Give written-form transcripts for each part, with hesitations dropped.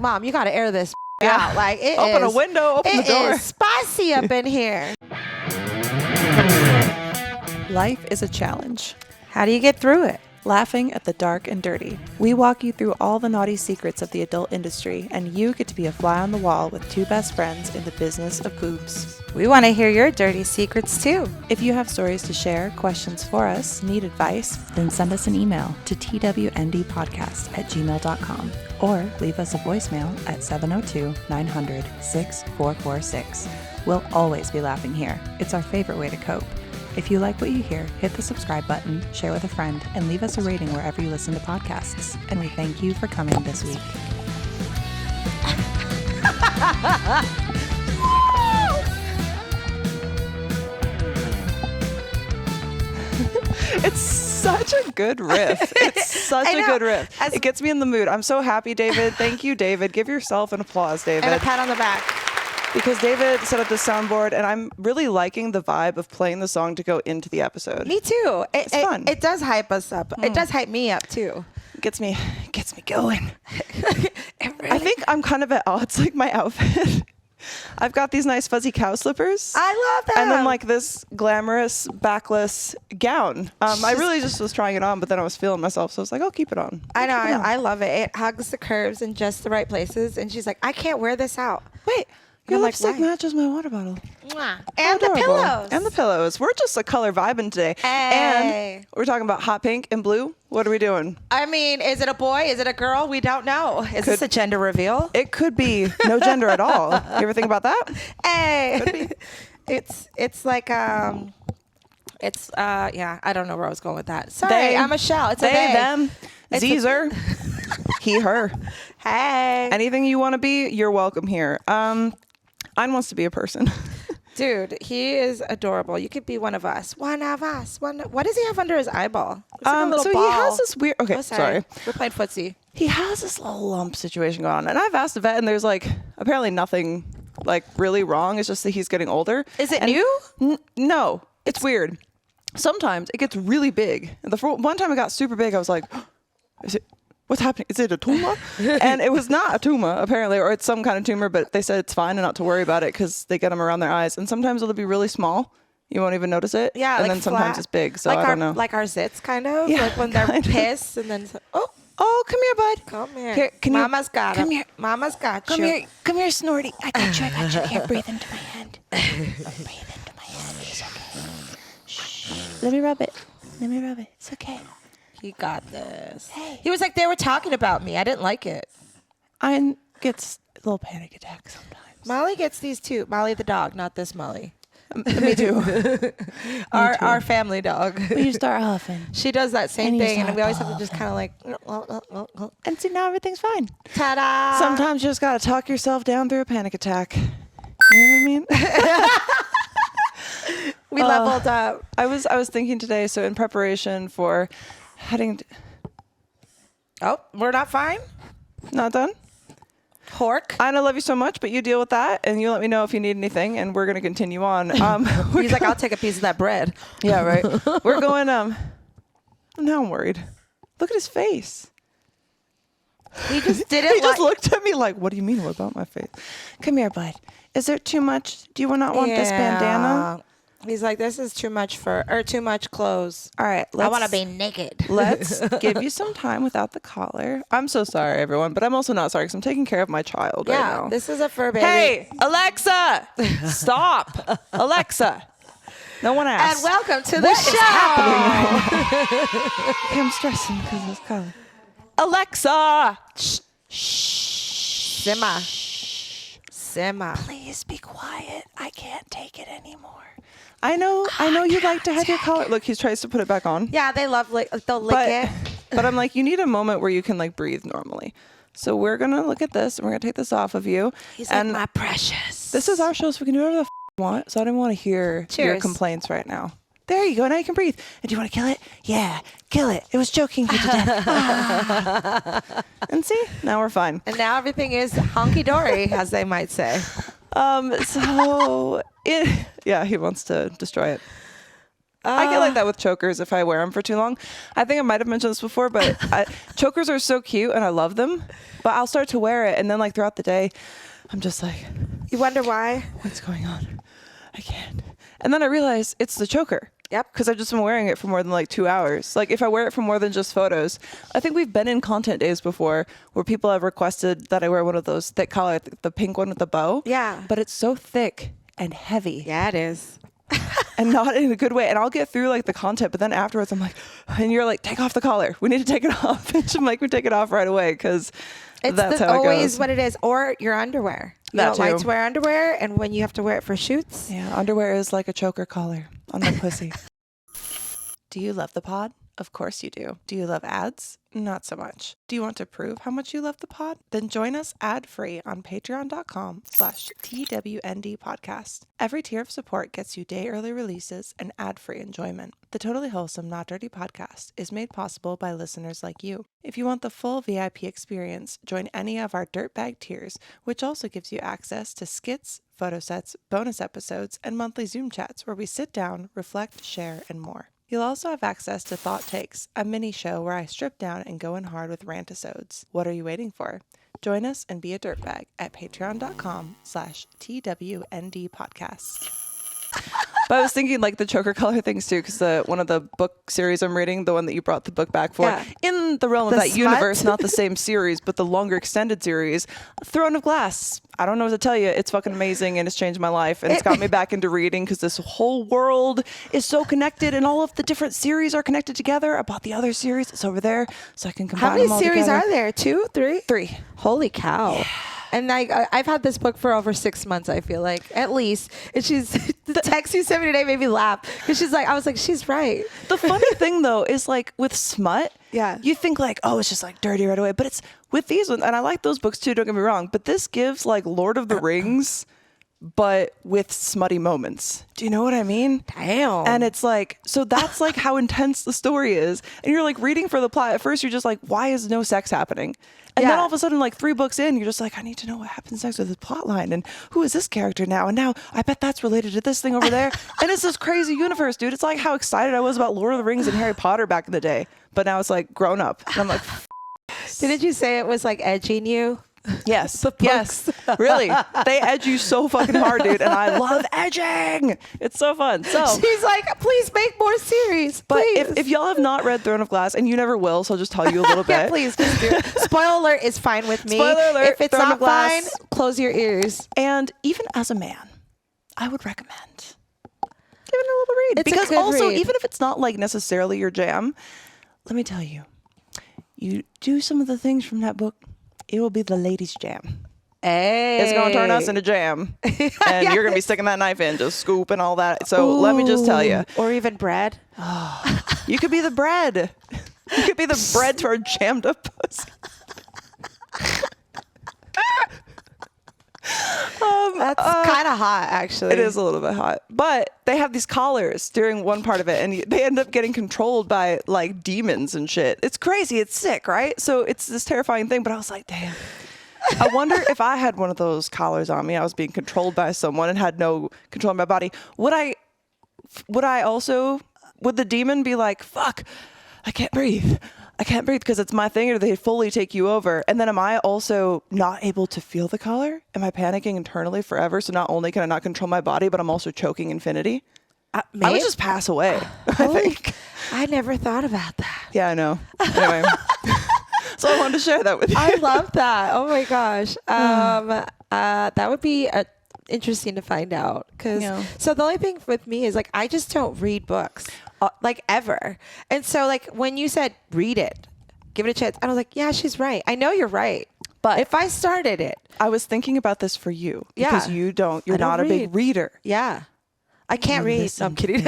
Mom, you got to air this out. Like, open a window, open the door. It is spicy up in here. Life is a challenge. How do you get through it? Laughing at the dark and dirty. We walk you through all the naughty secrets of the adult industry, and you get to be a fly on the wall with two best friends in the business of boobs. We want to hear your dirty secrets too. If you have stories to share, questions for us, need advice, then send us an email to twndpodcast@gmail.com or leave us a voicemail at 702-900-6446. We'll always be laughing here. It's our favorite way to cope. If you like what you hear, hit the subscribe button, share with a friend, and leave us a rating wherever you listen to podcasts. And we thank you for coming this week. It's such a good riff. It's such a good riff. It gets me in the mood. I'm so happy, David. Thank you, David. Give yourself an applause, David. And a pat on the back. Because David set up the soundboard, and I'm really liking the vibe of playing the song to go into the episode. Me too. It's fun. It does hype us up. It does hype me up too. Gets me going. I think I'm kind of at odds, like my outfit. I've got these nice fuzzy cow slippers. I love them. And then like this glamorous backless gown. I really just was trying it on, but then I was feeling myself, so I was like, I'll keep it on. I know. I love it. It hugs the curves in just the right places. And she's like, I can't wear this out. Wait. Your I'm lipstick like, why? matches my water bottle. Mwah. And the Adorable. pillows. And the pillows. We're just a color vibing today. Hey. And we're talking about hot pink and blue. What are we doing? I mean, is it a boy? Is it a girl? We don't know. Is this a gender reveal? It could be no gender at all. You ever think about that? Hey. Could be. It's like I don't know where I was going with that. Sorry, I'm a shell. It's a they, them, Zeezer, he, her. Hey. Anything you want to be, you're welcome here. Ayn wants to be a person. Dude, he is adorable. You could be one of us. One of us. What does he have under his eyeball? It's like a little ball. He has this weird. Okay, sorry. We're playing footsie. He has this little lump situation going on, and I've asked the vet, and there's like apparently nothing like really wrong. It's just that he's getting older. Is it new? No, it's weird. Sometimes it gets really big. And the one time it got super big, I was like, is it? What's happening? Is it a tumor? And it was not a tumor, apparently, or it's some kind of tumor, but they said it's fine and not to worry about it because they get them around their eyes. And sometimes it'll be really small. You won't even notice it. Yeah, and like then sometimes flat. it's big, so like I don't know. Like our zits, kind of? Yeah, like when they're pissed and then, oh, come here, bud. Come here. Here, Mama's got come it. here. Mama's got Come you. here. Come here, Snorty. I got you. Here, breathe into my hand. Breathe into my hand. It's okay. Shh. Let me rub it. It's okay. He got this. Hey. He was like, they were talking about me. I didn't like it. Ayn gets a little panic attack sometimes. Molly gets these too. Molly the dog, not this Molly. Me too. Our family dog. But you start huffing. She does that same And you thing, and start we always have to just kind of like, And see, now everything's fine. ta-da. Sometimes you just got to talk yourself down through a panic attack. You know what I mean? We leveled up. I was thinking today, so in preparation for heading to, Oh, we're not fine? not done? Hork. Ayn, I love you so much, but you deal with that, and you let me know if you need anything, and we're going to continue on. He's like, I'll take a piece of that bread. Yeah, right. We're going, now I'm worried. Look at his face. He just didn't He just looked at me like, what do you mean, what about my face? Come here, bud. Is there too much? Do you not want this bandana? He's like, this is too much too much clothes. All right. I want to be naked. Let's give you some time without the collar. I'm so sorry, everyone, but I'm also not sorry because I'm taking care of my child right now. This is a fur baby. Hey, Alexa, stop. Alexa. No one asked. And welcome to the What show. is happening right now? Okay, I'm stressing because of this collar. Alexa. Shh. Simmer. Please be quiet. I can't take it anymore. I know you like to have your collar. Look, he tries to put it back on. Yeah, they love they'll lick it. But I'm like, you need a moment where you can like breathe normally. So we're going to look at this and we're going to take this off of you. He's and like, my precious. This is our show, so we can do whatever the you want. So I didn't want to hear your complaints right now. There you go. Now you can breathe. And do you want to kill it? Yeah, kill it. It was choking you to death. And see, now we're fine. And now everything is honky-dory, as they might say. Yeah, he wants to destroy it. I get like that with chokers if I wear them for too long. I think I might have mentioned this before, but chokers are so cute and I love them. But I'll start to wear it, and then like throughout the day, I'm just like, You wonder why? what's going on? I can't. And then I realize it's the choker. Yep. Because I've just been wearing it for more than like 2 hours. Like if I wear it for more than just photos, I think we've been in content days before where people have requested that I wear one of those thick collar, the pink one with the bow. Yeah. But it's so thick and heavy. Yeah, it is. And not in a good way. And I'll get through like the content, but then afterwards I'm like, and you're like, take off the collar. We need to take it off. And she'll make me take it off right away because that's how it always goes. what it is. Or your underwear. You That don't like too. to wear underwear, and when you have to wear it for shoots. Yeah, underwear is like a choker collar on my pussy. Do you love the pod? Of course you do. Do you love ads? Not so much. Do you want to prove how much you love the pod? Then join us ad-free on patreon.com/TWND podcast. Every tier of support gets you day early releases and ad-free enjoyment. The Totally Wholesome Not Dirty podcast is made possible by listeners like you. If you want the full VIP experience, join any of our dirtbag tiers, which also gives you access to skits, photo sets, bonus episodes, and monthly Zoom chats where we sit down, reflect, share, and more. You'll also have access to Thought Takes, a mini show where I strip down and go in hard with rantisodes. What are you waiting for? Join us and be a dirtbag at patreon.com/TWND podcast. But I was thinking like the choker color things too, because one of the book series I'm reading, the one that you brought the book back for, Yeah. in the realm of The that smut? universe, not the same series, but the longer extended series, Throne of Glass. I don't know what to tell you. It's fucking amazing and it's changed my life. And it's got me back into reading because this whole world is so connected and all of the different series are connected together. I bought the other series. It's over there so I can combine How many them all series together. are there? 2, 3? 3. Holy cow. Yeah. And I've had this book for over 6 months, I feel like, at least. And the text you sent me today made me laugh. Because I was like, she's right. The funny thing, though, is like with smut, Yeah. you think like, oh, it's just like dirty right away. But it's with these ones, and I like those books too, don't get me wrong. But this gives like Lord of the Rings, but with smutty moments. Do you know what I mean? Damn. And it's like, so that's like how intense the story is. And you're like reading for the plot. At first, you're just like, why is no sex happening? And then all of a sudden, like 3 books in, you're just like, I need to know what happens next with this plot line. And who is this character now? And now I bet that's related to this thing over there. And it's this crazy universe, dude. It's like how excited I was about Lord of the Rings and Harry Potter back in the day. But now it's like grown up. And I'm like, Didn't you say it was like edging you? yes, yes, really. They edge you so fucking hard, dude. And I love edging. It's so fun. So She's like, please make more series. But Please. if y'all have not read Throne of Glass, and you never will, so I'll just tell you a little yeah, bit. please just do it. Spoiler alert is fine with me. Spoiler alert, If it's Throne not of Glass. fine, close your ears. And even as a man, I would recommend giving it a little read. It's a Because good also, read. even if it's not like necessarily your jam, let me tell you, you do some of the things from that book, it will be the ladies' jam. Hey. It's going to turn us into jam. And you're going to be sticking that knife in, just scooping all that. So let me just tell you. Or even bread. You could be the bread. You could be the bread to our jammed up pussy. That's kind of hot, actually. It is a little bit hot. But they have these collars during one part of it, and they end up getting controlled by like demons and shit. It's crazy. It's sick, right? So it's this terrifying thing. But I was like, damn. I wonder if I had one of those collars on me, I was being controlled by someone and had no control of my body. Would the demon be like, fuck, I can't breathe because it's my thing, or do they fully take you over? And then am I also not able to feel the collar? Am I panicking internally forever? So not only can I not control my body, but I'm also choking infinity? I would just pass away, I think. I never thought about that. Yeah, I know. Anyway. So I wanted to share that with you. I love that. Oh my gosh. That would be interesting to find out. So the only thing with me is like, I just don't read books like ever. And so like when you said read it, give it a chance, I was like, yeah, she's right. I know you're right. But if I started it. I was thinking about this for you. Yeah. Because you're not a big reader. Yeah. I can't read. No, I'm kidding.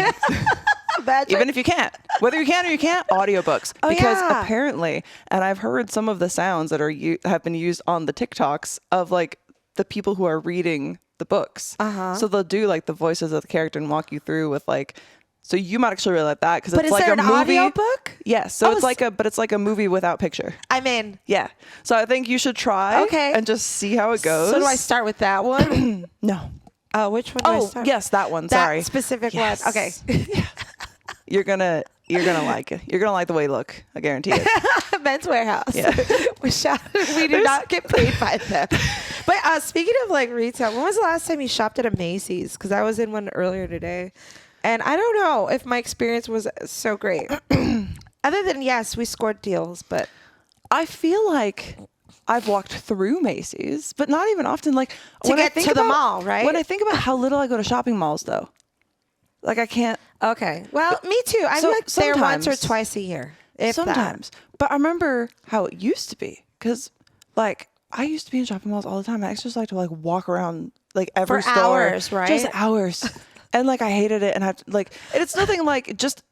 Even if you can't, whether you can or you can't, audiobooks. Oh, because yeah. apparently, and I've heard some of the sounds that have been used on the TikToks of like the people who are reading the books. So they'll do like the voices of the character and walk you through with like, so you might actually really like that because it's like a movie. But is there an audiobook? Yes. So it's like a movie without picture. I'm in. Yeah. So I think you should try. Okay. And just see how it goes. So do I start with that one? No. Which one do I start? Yes, that one. That Sorry. specific Yes. one. Okay. You're gonna like it. You're gonna like the way you look. I guarantee it. Men's Warehouse. Yeah. we do not get paid by them. But speaking of like retail, when was the last time you shopped at a Macy's? Because I was in one earlier today, and I don't know if my experience was so great. Other than yes, we scored deals, but I feel like I've walked through Macy's, but not even often. Like to get to the mall, right? When I think about how little I go to shopping malls, though, like I can't. Okay. Well, me too. I'm like there once or twice a year. Sometimes. But I remember how it used to be, because like I used to be in shopping malls all the time. I actually just like to like walk around like every for store. Hours, right? Just hours. And like I hated it, and I like, and it's nothing like just,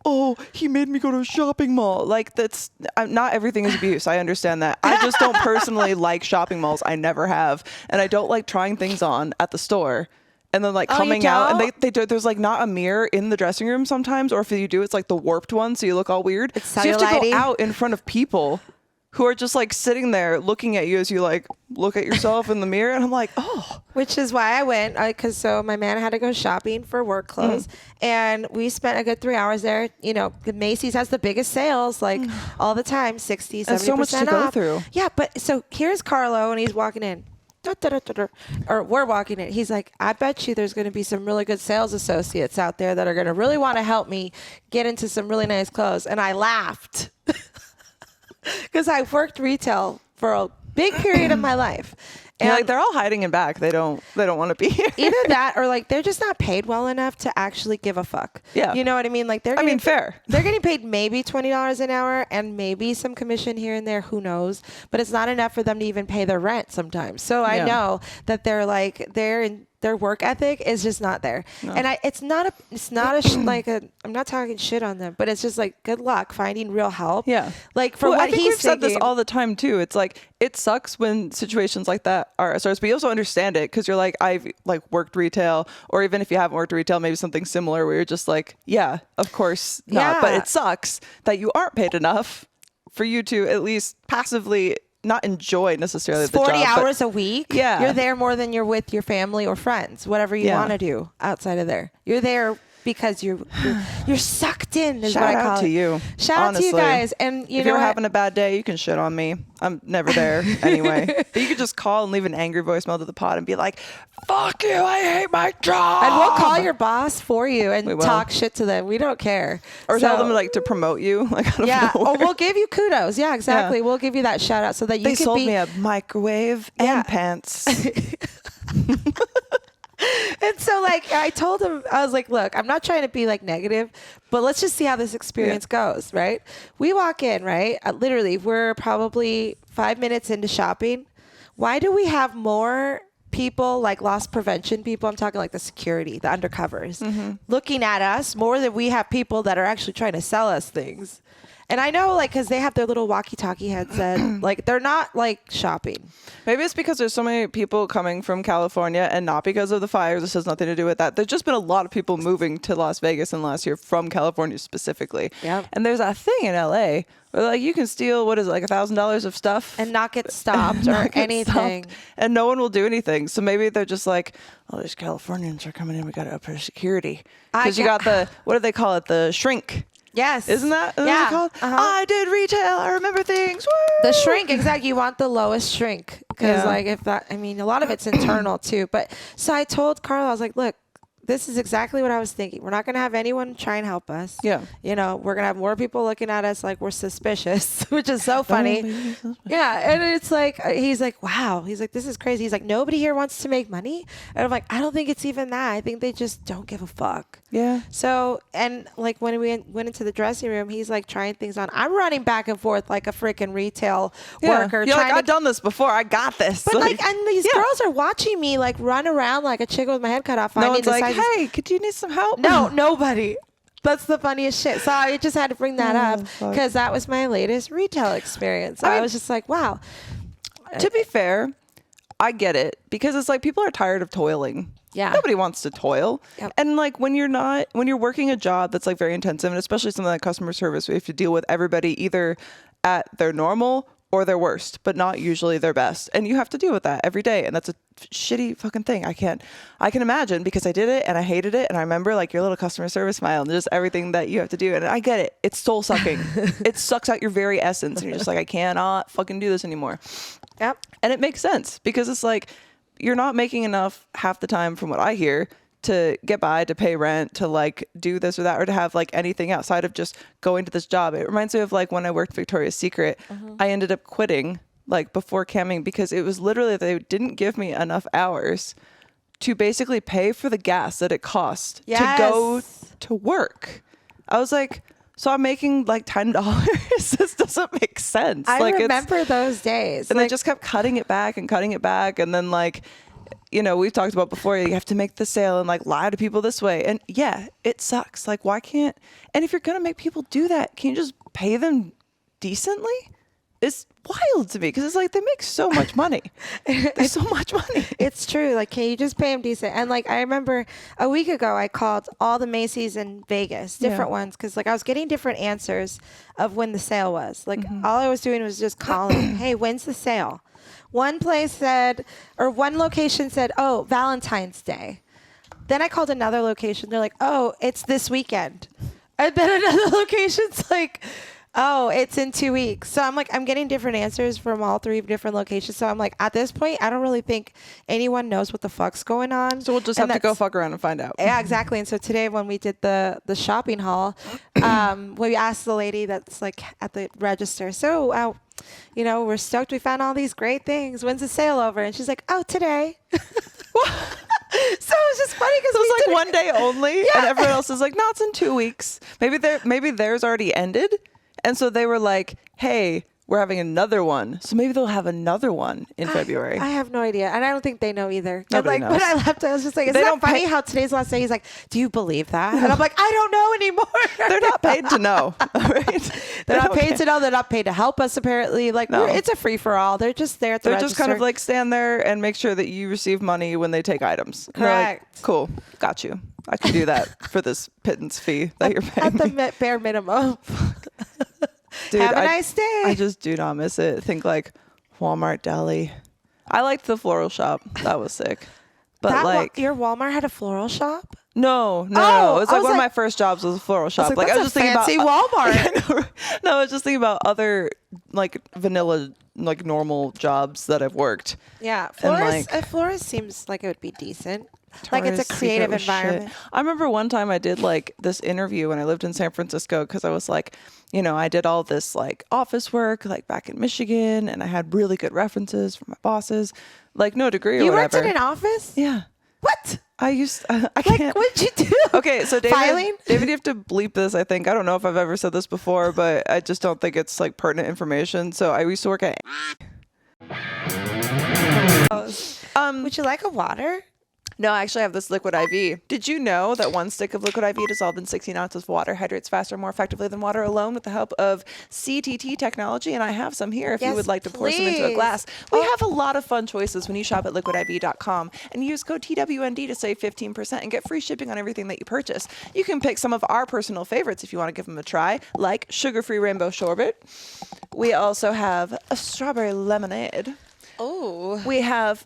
oh, he made me go to a shopping mall. Like that's not everything is abuse. I understand that. I just don't personally like shopping malls. I never have, and I don't like trying things on at the store. And then like coming out, and they do, there's like not a mirror in the dressing room sometimes, or if you do, it's like the warped one, so you look all weird. It's so you have to go out in front of people who are just like sitting there looking at you as you like look at yourself in the mirror, and I'm like, oh. Which is why I went, because so my man had to go shopping for work clothes, and we spent a good 3 hours there. You know, Macy's has the biggest sales like all the time, 60, 70% That's so much to go through. Yeah, but so here's Carlo, and he's walking in. Or we're walking in. He's like, I bet you there's going to be some really good sales associates out there that are going to really want to help me get into some really nice clothes. And I laughed because I worked retail for a big period of my life. And like they're all hiding in back. They don't want to be here. Either that, or like they're just not paid well enough to actually give a fuck. Yeah, you know what I mean. Like fair. They're getting paid maybe $20 an hour, and maybe some commission here and there. Who knows? But it's not enough for them to even pay their rent sometimes. So I know that their work ethic is just not there. No. And I'm not talking shit on them, but it's just like, good luck finding real help. Yeah. Like for what I think he's we've said this all the time too. It's like, it sucks when situations like that are SRS, but you also understand it because you're like, I've like worked retail, or even if you haven't worked retail, maybe something similar where you're just like, yeah, of course not. Yeah. But it sucks that you aren't paid enough for you to at least passively not enjoy necessarily the job. 40 hours a week. Yeah. You're there more than you're with your family or friends, whatever you want to do outside of there. You're there because you're sucked in is what I call it. Shout out to you. Shout out to you guys. And if you're having a bad day, you can shit on me. I'm never there anyway. But you could just call and leave an angry voicemail to the pod and be like, fuck you, I hate my job. And we'll call your boss for you and talk shit to them. We don't care. Or tell them like to promote you. Like, out of nowhere. Or we'll give you kudos. Yeah, exactly. Yeah. We'll give you that shout out so that you can be. They sold me a microwave and pants. And so like I told him, I was like, look, I'm not trying to be like negative, but let's just see how this experience goes, right? We walk in, right? Literally, we're probably 5 minutes into shopping. Why do we have more people, like loss prevention people, I'm talking like the security, the undercovers, looking at us more than we have people that are actually trying to sell us things? And I know, like, because they have their little walkie-talkie headset, like, they're not, like, shopping. Maybe it's because there's so many people coming from California and not because of the fires. This has nothing to do with that. There's just been a lot of people moving to Las Vegas in the last year from California specifically. Yep. And there's a thing in LA where, like, you can steal, what is it, like $1,000 of stuff? And not get stopped or anything. And no one will do anything. So maybe they're just like, oh, these Californians are coming in. We got to up our security. Because you got the, what do they call it? The shrink. Yes. Isn't that what it's called? I did retail. I remember things. Woo! The shrink, exactly. You want the lowest shrink. Because, like, if that, I mean, a lot of it's internal, too. But so I told Carla, I was like, look, this is exactly what I was thinking. We're not going to have anyone try and help us. Yeah. You know, we're going to have more people looking at us like we're suspicious, which is so funny. Yeah. And it's like, he's like, wow. He's like, this is crazy. He's like, nobody here wants to make money. And I'm like, I don't think it's even that. I think they just don't give a fuck. Yeah. So, and like when we went into the dressing room, he's like trying things on. I'm running back and forth like a freaking retail worker. You're like, I've done this before. I got this. But like, and these girls are watching me like run around like a chick with my head cut off. No one's like, hey, could you need some help? No, nobody. That's the funniest shit. So I just had to bring that up because that was my latest retail experience. So I was just like, wow. To be fair, I get it because it's like people are tired of toiling. Yeah. Nobody wants to toil. Yep. And like when you're working a job that's like very intensive, and especially something like customer service, where you have to deal with everybody either at their normal or their worst, but not usually their best. And you have to deal with that every day. And that's a shitty fucking thing. I can imagine, because I did it and I hated it. And I remember like your little customer service smile and just everything that you have to do. And I get it. It's soul sucking. It sucks out your very essence. And you're just like, I cannot fucking do this anymore. Yep. And it makes sense, because it's like, you're not making enough half the time from what I hear to get by, to pay rent, to like do this or that, or to have like anything outside of just going to this job. It reminds me of like when I worked Victoria's Secret, I ended up quitting like before camming, because it was literally, they didn't give me enough hours to basically pay for the gas that it cost to go to work. I was like, so I'm making like $10. This doesn't make sense. I like, remember those days. And they just kept cutting it back. And then like, you know, we've talked about before, you have to make the sale and like lie to people this way. And yeah, it sucks. Like, why can't, and if you're going to make people do that, can you just pay them decently? It's wild to me, because it's like they make so much money. There's so much money. It's true. Like, can you just pay them decent? And like, I remember a week ago, I called all the Macy's in Vegas, different ones, because like I was getting different answers of when the sale was. Like, all I was doing was just calling, hey, when's the sale? One place said, or one location said, oh, Valentine's Day. Then I called another location. They're like, oh, it's this weekend. And then another location's like, oh, it's in 2 weeks. So I'm like, I'm getting different answers from all three different locations. So I'm like, at this point, I don't really think anyone knows what the fuck's going on. So we'll just have to go fuck around and find out. Yeah, exactly. And so today when we did the shopping haul, we asked the lady that's like at the register, so, you know, we're stoked we found all these great things. When's the sale over? And she's like, oh, today. So it was just funny because it's like one day only, and everyone else is like, no, it's in 2 weeks. Maybe theirs already ended. And so they were like, hey, we're having another one. So maybe they'll have another one in February. I have no idea. And I don't think they know either. Nobody knows. When I left, I was just like, isn't that funny how today's the last day? He's like, do you believe that? And I'm like, I don't know anymore. They're not paid to know. Right? They're not paid to know. They're not paid to help us, apparently. Like, it's a free-for-all. They're just there at the register. Just kind of like stand there and make sure that you receive money when they take items. Correct. Like, cool. Got you. I can do that for this pittance fee that you're paying. At the bare minimum. Dude, have a nice day. I just do not miss it. Think like Walmart deli. I liked the floral shop. That was sick. But your Walmart had a floral shop? No. It's like one of my first jobs was a floral shop. I was just thinking fancy about Walmart. No, I was just thinking about other like vanilla, like normal jobs that I've worked. Yeah, florist seems like it would be decent. Like it's a creative environment. I remember one time I did like this interview when I lived in San Francisco, because I was like, you know, I did all this like office work like back in Michigan, and I had really good references from my bosses, like no degree or whatever. You worked in an office? Yeah. What? I can't. What'd you do? Okay, so David, Filing? David, you have to bleep this, I think. I don't know if I've ever said this before, but I just don't think it's like pertinent information. So I used to work at... Would you like a water? No, I actually have this liquid IV. Did you know that one stick of liquid IV dissolved in 16 ounces of water hydrates faster, more effectively than water alone with the help of CTT technology? And I have some here if you would like to pour some into a glass. We have a lot of fun choices when you shop at liquidiv.com and use code TWND to save 15% and get free shipping on everything that you purchase. You can pick some of our personal favorites if you want to give them a try, like sugar-free rainbow sherbet. We also have a strawberry lemonade. Oh. We have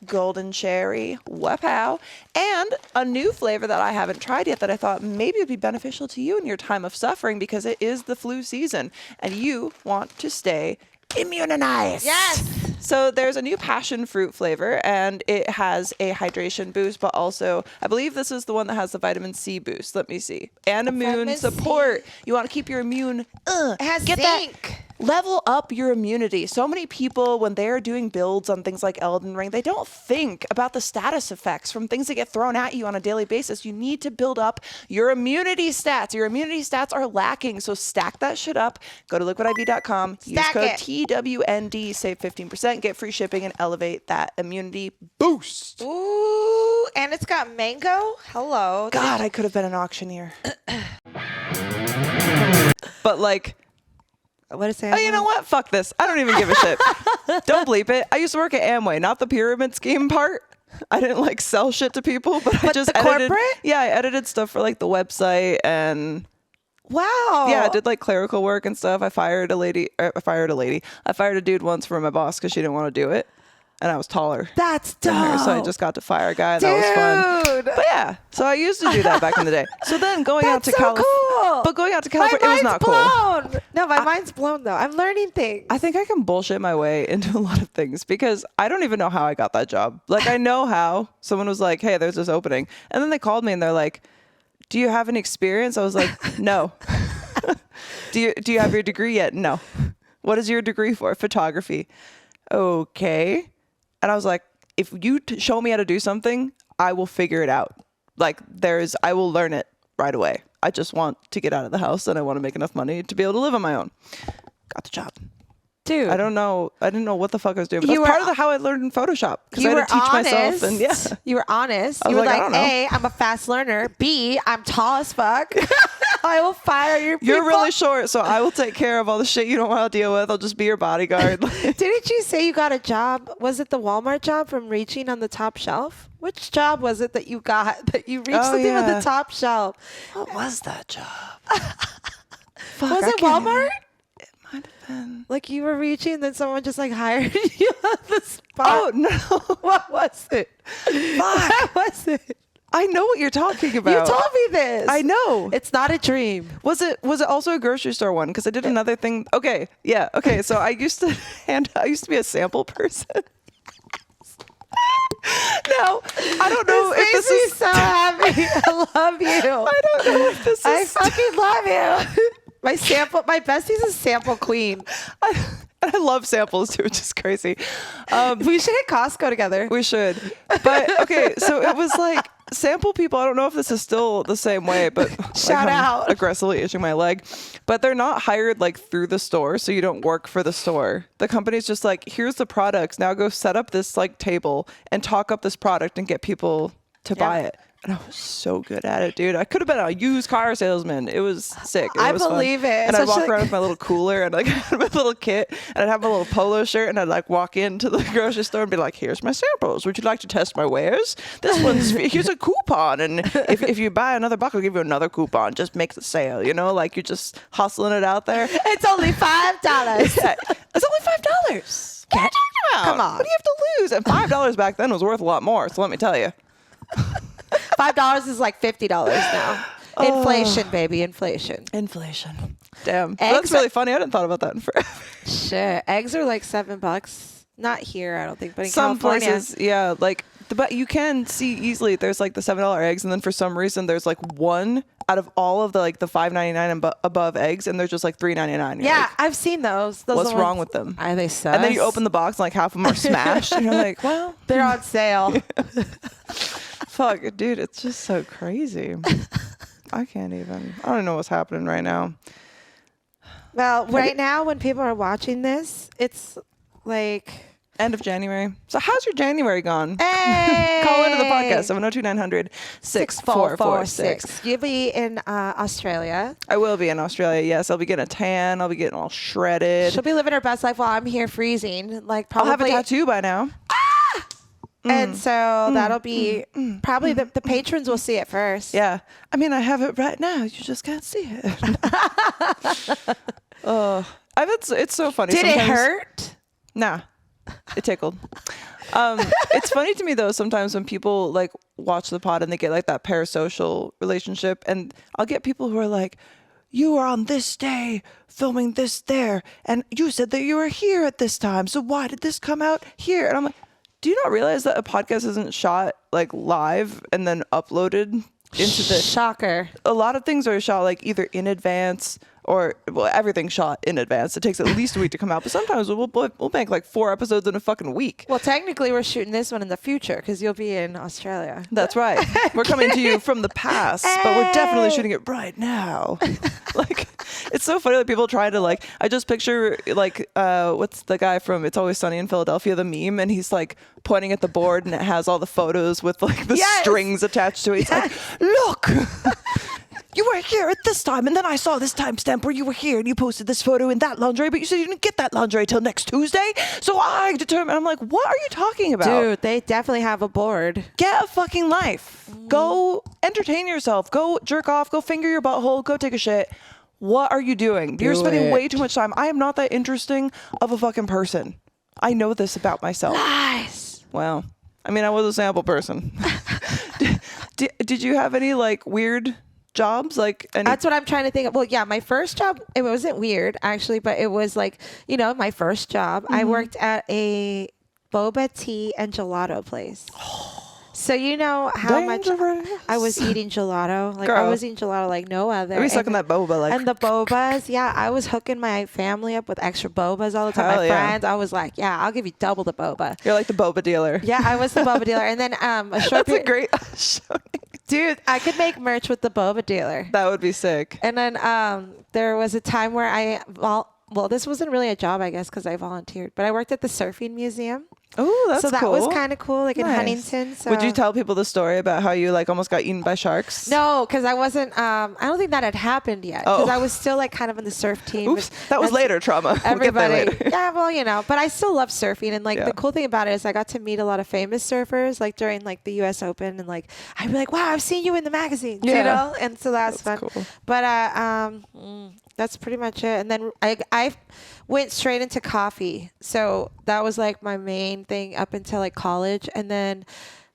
golden cherry, wow, and a new flavor that I haven't tried yet that I thought maybe would be beneficial to you in your time of suffering, because it is the flu season and you want to stay immunized. Yes. So there's a new passion fruit flavor, and it has a hydration boost, but also I believe this is the one that has the vitamin C boost. Let me see. And immune support. You want to keep your immune. It has zinc. Level up your immunity. So many people, when they're doing builds on things like Elden Ring, they don't think about the status effects from things that get thrown at you on a daily basis. You need to build up your immunity stats. Your immunity stats are lacking, so stack that shit up. Go to liquidiv.com, use code TWND, save 15%, get free shipping, and elevate that immunity boost. Ooh, and it's got mango. Hello. God, I could have been an auctioneer. But like... What is it? Oh, you know what? Fuck this. I don't even give a shit. Don't bleep it. I used to work at Amway, not the pyramid scheme part. I didn't like sell shit to people, but I just edited. Corporate? Yeah, I edited stuff for like the website and Wow. Yeah, I did like clerical work and stuff. I fired a dude once for my boss because she didn't want to do it. And I was taller. That's than her, dope. so I just got to fire a guy. That was fun. But yeah, so I used to do that back in the day. So then going out to California. Cool. But going out to California, it was not blown. cool. No, my mind's blown though. I'm learning things. I think I can bullshit my way into a lot of things because I don't even know how I got that job. Like I know how. Someone was like, hey, there's this opening. And then they called me and they're like, do you have any experience? I was like, no. Do you have your degree yet? No. What is your degree for? Photography. Okay. And I was like, if you show me how to do something, I will figure it out. Like I will learn it right away. I just want to get out of the house and I want to make enough money to be able to live on my own. Got the job. Dude. I didn't know what the fuck I was doing. But that's part of how I learned in Photoshop. Because I had to teach myself. And yeah. You were honest. You were like, A, I'm a fast learner. B, I'm tall as fuck. I will fire your people. You're really short, so I will take care of all the shit you don't want to deal with. I'll just be your bodyguard. Didn't you say you got a job? Was it the Walmart job from reaching on the top shelf? Which job was it that you got that you reached something on the top shelf? What was that job? Was it Walmart? It might have been. Like you were reaching, and then someone just like hired you on the spot. Oh no! What was it? What was it? I know what you're talking about. You told me this. I know. It's not a dream. Was it also a grocery store one? Because I did another thing. Okay, yeah, okay. So I used to be a sample person. Now, I don't know if this is so happy. I love you. I don't know if this is. I fucking love you. My bestie's a sample queen. I love samples too, which is crazy. We should hit Costco together. We should. But okay, so it was like sample people. I don't know if this is still the same way, but shout out. Aggressively itching my leg. But they're not hired like through the store, so you don't work for the store. The company's just like, here's the products. Now go set up this like table and talk up this product and get people to buy it. And I was so good at it, dude. I could have been a used car salesman. It was sick. I believe it. And I'd walk around with my little cooler and like my little kit, and I'd have my little polo shirt, and I'd like walk into the grocery store and be like, "Here's my samples. Would you like to test my wares? This one's here's a coupon, and if you buy another buck, I'll give you another coupon. Just make the sale, you know? Like you're just hustling it out there. It's only $5. Yeah, it's only $5. What are you talking about? Come on. What do you have to lose? And $5 back then was worth a lot more. So let me tell you. $5 is like $50 now. Inflation, baby, inflation. Damn. That's really funny. I hadn't thought about that in forever. Shit. Eggs are like $7. Not here, I don't think, but in some California. places, yeah. Like, but you can see easily there's like the $7 eggs, and then for some reason there's like one out of all of the like the $5.99 and above eggs, and there's just like $3.99. Yeah, like, I've seen those. What's wrong with them? Are they sus? And then you open the box and like half of them are smashed, and you're like, well, they're on sale. Fuck, dude, it's just so crazy. I don't know what's happening right now. Well, right now when people are watching this, it's like end of January. So how's your January gone? Hey! Call into the podcast, 702-900-6446. You'll be in Australia. I will be in Australia, yes. I'll be getting a tan. I'll be getting all shredded. She'll be living her best life while I'm here freezing. Like I'll probably have a tattoo by now. And so that'll be probably the patrons will see it first. Yeah. I mean, I have it right now. You just can't see it. It's so funny. Did it hurt? Nah. It tickled. It's funny to me though sometimes when people like watch the pod and they get like that parasocial relationship, and I'll get people who are like, you were on this day filming this there, and you said that you were here at this time, so why did this come out here? And I'm like, do you not realize that a podcast isn't shot like live and then uploaded into the shocker? A lot of things are shot like either in advance or everything's shot in advance. It takes at least a week to come out, but sometimes we'll make like 4 episodes in a fucking week. Well, technically we're shooting this one in the future because you'll be in Australia. That's right. We're coming to you from the past, but we're definitely shooting it right now. Like, it's so funny that people try to like, I just picture like, what's the guy from It's Always Sunny in Philadelphia, the meme, and he's like pointing at the board and it has all the photos with like the strings attached to it. He's like, look. You were here at this time, and then I saw this timestamp where you were here, and you posted this photo in that lingerie, but you said you didn't get that lingerie till next Tuesday. So I determined, I'm like, what are you talking about? Dude, they definitely have a board. Get a fucking life. Go entertain yourself. Go jerk off. Go finger your butthole. Go take a shit. What are you doing? You're spending way too much time. I am not that interesting of a fucking person. I know this about myself. Nice. Well, I mean, I was a sample person. Did you have any like weird jobs? That's what I'm trying to think of. Well, yeah, my first job, it wasn't weird actually, but it was like, my first job. I worked at a boba tea and gelato place. So you know how much I was eating gelato? Like, girl, I was eating gelato like no other. Let me sucking that boba. Like, and the bobas, yeah, I was hooking my family up with extra bobas all the time. Hell my yeah. friends, I was like, yeah, I'll give you double the boba. You're like the boba dealer. Yeah, I was the boba dealer. And then a short That's a great show. Dude, I could make merch with the boba dealer. That would be sick. And then there was a time where well, this wasn't really a job, I guess, because I volunteered, but I worked at the surfing museum. Oh, that's cool. So that cool. was kind of cool, like nice. in Huntington. So. Would you tell people the story about how you like almost got eaten by sharks? No, because I wasn't. I don't think that had happened yet. Because I was still like kind of in the surf team. Oops, that was later trauma. Everybody, we'll get there later. yeah, well, but I still love surfing, and like the cool thing about it is I got to meet a lot of famous surfers, like during like the U.S. Open, and like I'd be like, wow, I've seen you in the magazines, and so that's fun. Cool. But that's pretty much it. And then I went straight into coffee. So that was like my main thing up until like college. And then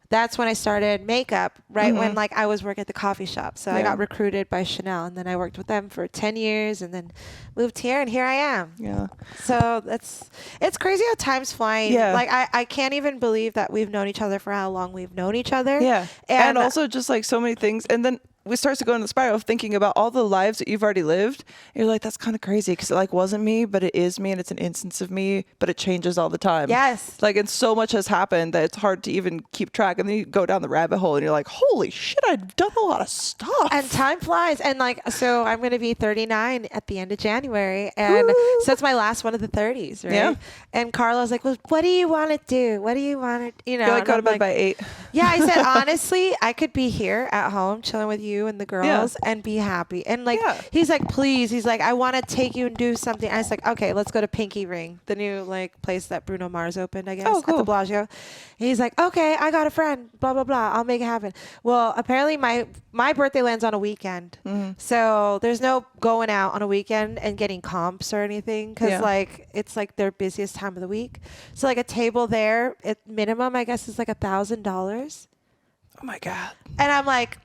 that's when I started makeup, right? When like I was working at the coffee shop. So I got recruited by Chanel, and then I worked with them for 10 years and then moved here, and here I am. Yeah. So it's crazy how time's flying. Yeah. Like I can't even believe that we've known each other for how long we've known each other. Yeah. And also just like so many things. And then we start to go in the spiral of thinking about all the lives that you've already lived. You're like, that's kind of crazy because it like wasn't me, but it is me, and it's an instance of me, but it changes all the time. Yes. Like, and so much has happened that it's hard to even keep track. And then you go down the rabbit hole and you're like, holy shit, I've done a lot of stuff. And time flies. And like, so I'm going to be 39 at the end of January. And so it's my last one of the 30s, right? Yeah. And Carla's like, well, what do you want to do? What do you want to, You're like, go to bed by 8. Yeah, I said, honestly, I could be here at home chilling with you and the girls and be happy. And like, he's like, please. He's like, I want to take you and do something. And I was like, okay, let's go to Pinky Ring, the new like place that Bruno Mars opened, I guess, at the Bellagio. And he's like, okay, I got a friend, blah, blah, blah. I'll make it happen. Well, apparently my birthday lands on a weekend. So there's no going out on a weekend and getting comps or anything because like it's like their busiest time of the week. So like a table there at minimum, I guess, is like $1,000. Oh my God. And I'm like,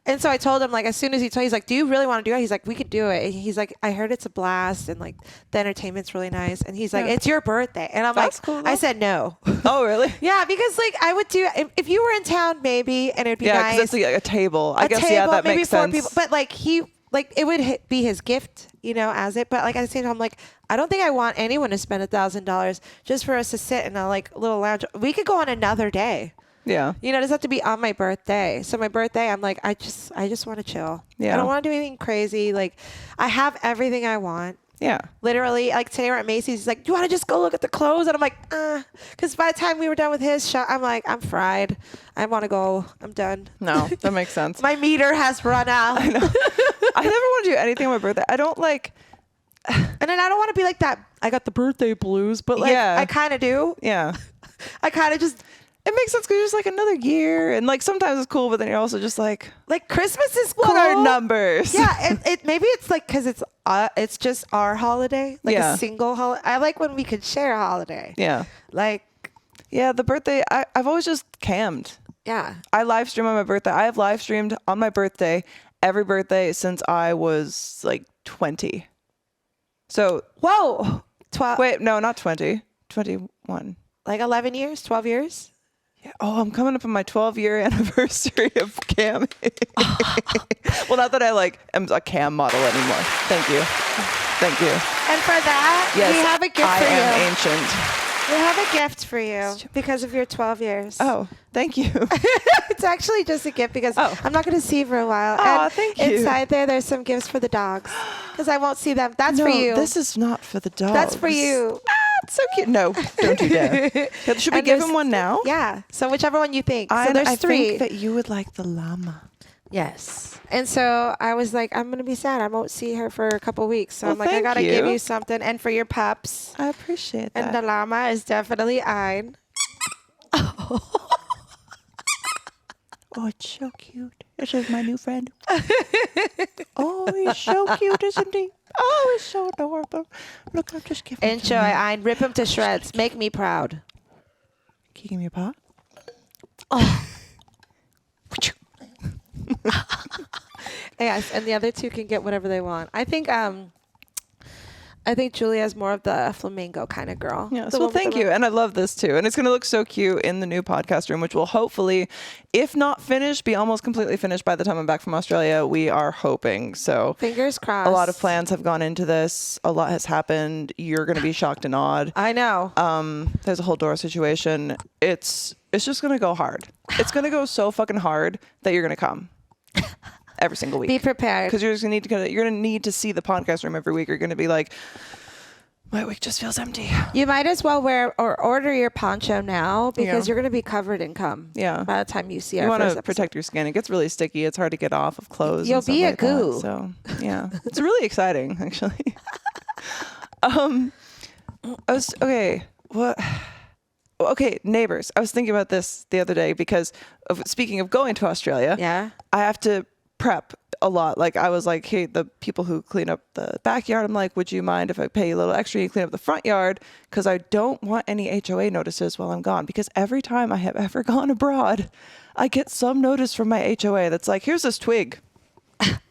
and so I told him, like, as soon as he's like, do you really want to do it? He's like, we could do it. And he's like, I heard it's a blast and like the entertainment's really nice. And he's like, it's your birthday. And I'm That's like, cool, I said no. Oh, really? Yeah, because like I would do, if you were in town, maybe, and it'd be nice. Yeah, because it's like a table. I guess, that maybe makes 4 sense. people. But like it would be his gift, as it. But like at the same time, I'm like, I don't think I want anyone to spend $1,000 just for us to sit in a like little lounge. We could go on another day. Yeah. It doesn't have to be on my birthday. So my birthday, I'm like, I just want to chill. Yeah. I don't want to do anything crazy. Like, I have everything I want. Yeah. Literally, like today we're at Macy's. He's like, do you want to just go look at the clothes? And I'm like, because by the time we were done with his shop, I'm like, I'm fried. I want to go. I'm done. No, that makes sense. My meter has run out. I know. I never want to do anything on my birthday. I don't like. And then I don't want to be like that. I got the birthday blues, but like I kind of do. Yeah. I kind of just. It makes sense because it's like another year, and like sometimes it's cool, but then you're also just like Christmas is cool. What are numbers? Yeah, it maybe it's like because it's just our holiday, like a single holiday. I like when we could share a holiday. Yeah, the birthday. I've always just cammed. Yeah, I live stream on my birthday. I have live streamed on my birthday every birthday since I was like 20. So 12. Wait, no, not 20. 21. Like 11 years, 12 years. Yeah. Oh, I'm coming up on my 12-year anniversary of camming. Well, not that I am a cam model anymore. Thank you. And for that, yes, we have a gift for you. I am ancient. We have a gift for you because of your 12 years. Oh, thank you. It's actually just a gift because I'm not going to see you for a while. Oh, and thank you. Inside there's some gifts for the dogs because I won't see them. That's for you. This is not for the dogs. That's for you. It's so cute. No, don't you dare. Should we give him one now? Yeah. So whichever one you think. So there's 3. I think that you would like the llama. Yes. And so I was like, I'm going to be sad. I won't see her for a couple weeks. So I'm like, I got to give you something. And for your pups. I appreciate that. And the llama is definitely Ein. Oh Oh, it's so cute. This is my new friend. Oh, he's so cute, isn't he? Oh, he's so adorable. Look, I'm just giving Enjoy. I'd rip him to shreds. Make me proud. Can you give me a paw? Oh. Yes, and the other two can get whatever they want. I think Julia's more of the flamingo kind of girl. Yes, well, thank you. And I love this too. And it's going to look so cute in the new podcast room, which will hopefully, if not finished, be almost completely finished by the time I'm back from Australia. We are hoping. So fingers crossed. A lot of plans have gone into this. A lot has happened. You're going to be shocked and awed. I know. There's a whole door situation. It's just going to go hard. It's going to go so fucking hard that you're going to come. Every single week. Be prepared. Because you're going to need to see the podcast room every week. You're going to be like, my week just feels empty. You might as well wear or order your poncho now because you're going to be covered in cum. Yeah. By the time you see our you first want to episode. Protect your skin. It gets really sticky. It's hard to get off of clothes. You'll be a like goo. That. So yeah, it's really exciting actually. Okay, neighbors. I was thinking about this the other day because speaking of going to Australia, I have to prep a lot. Like I was like, hey, the people who clean up the backyard, I'm like, would you mind if I pay you a little extra and you clean up the front yard? Because I don't want any HOA notices while I'm gone. Because every time I have ever gone abroad, I get some notice from my HOA that's like, here's this twig.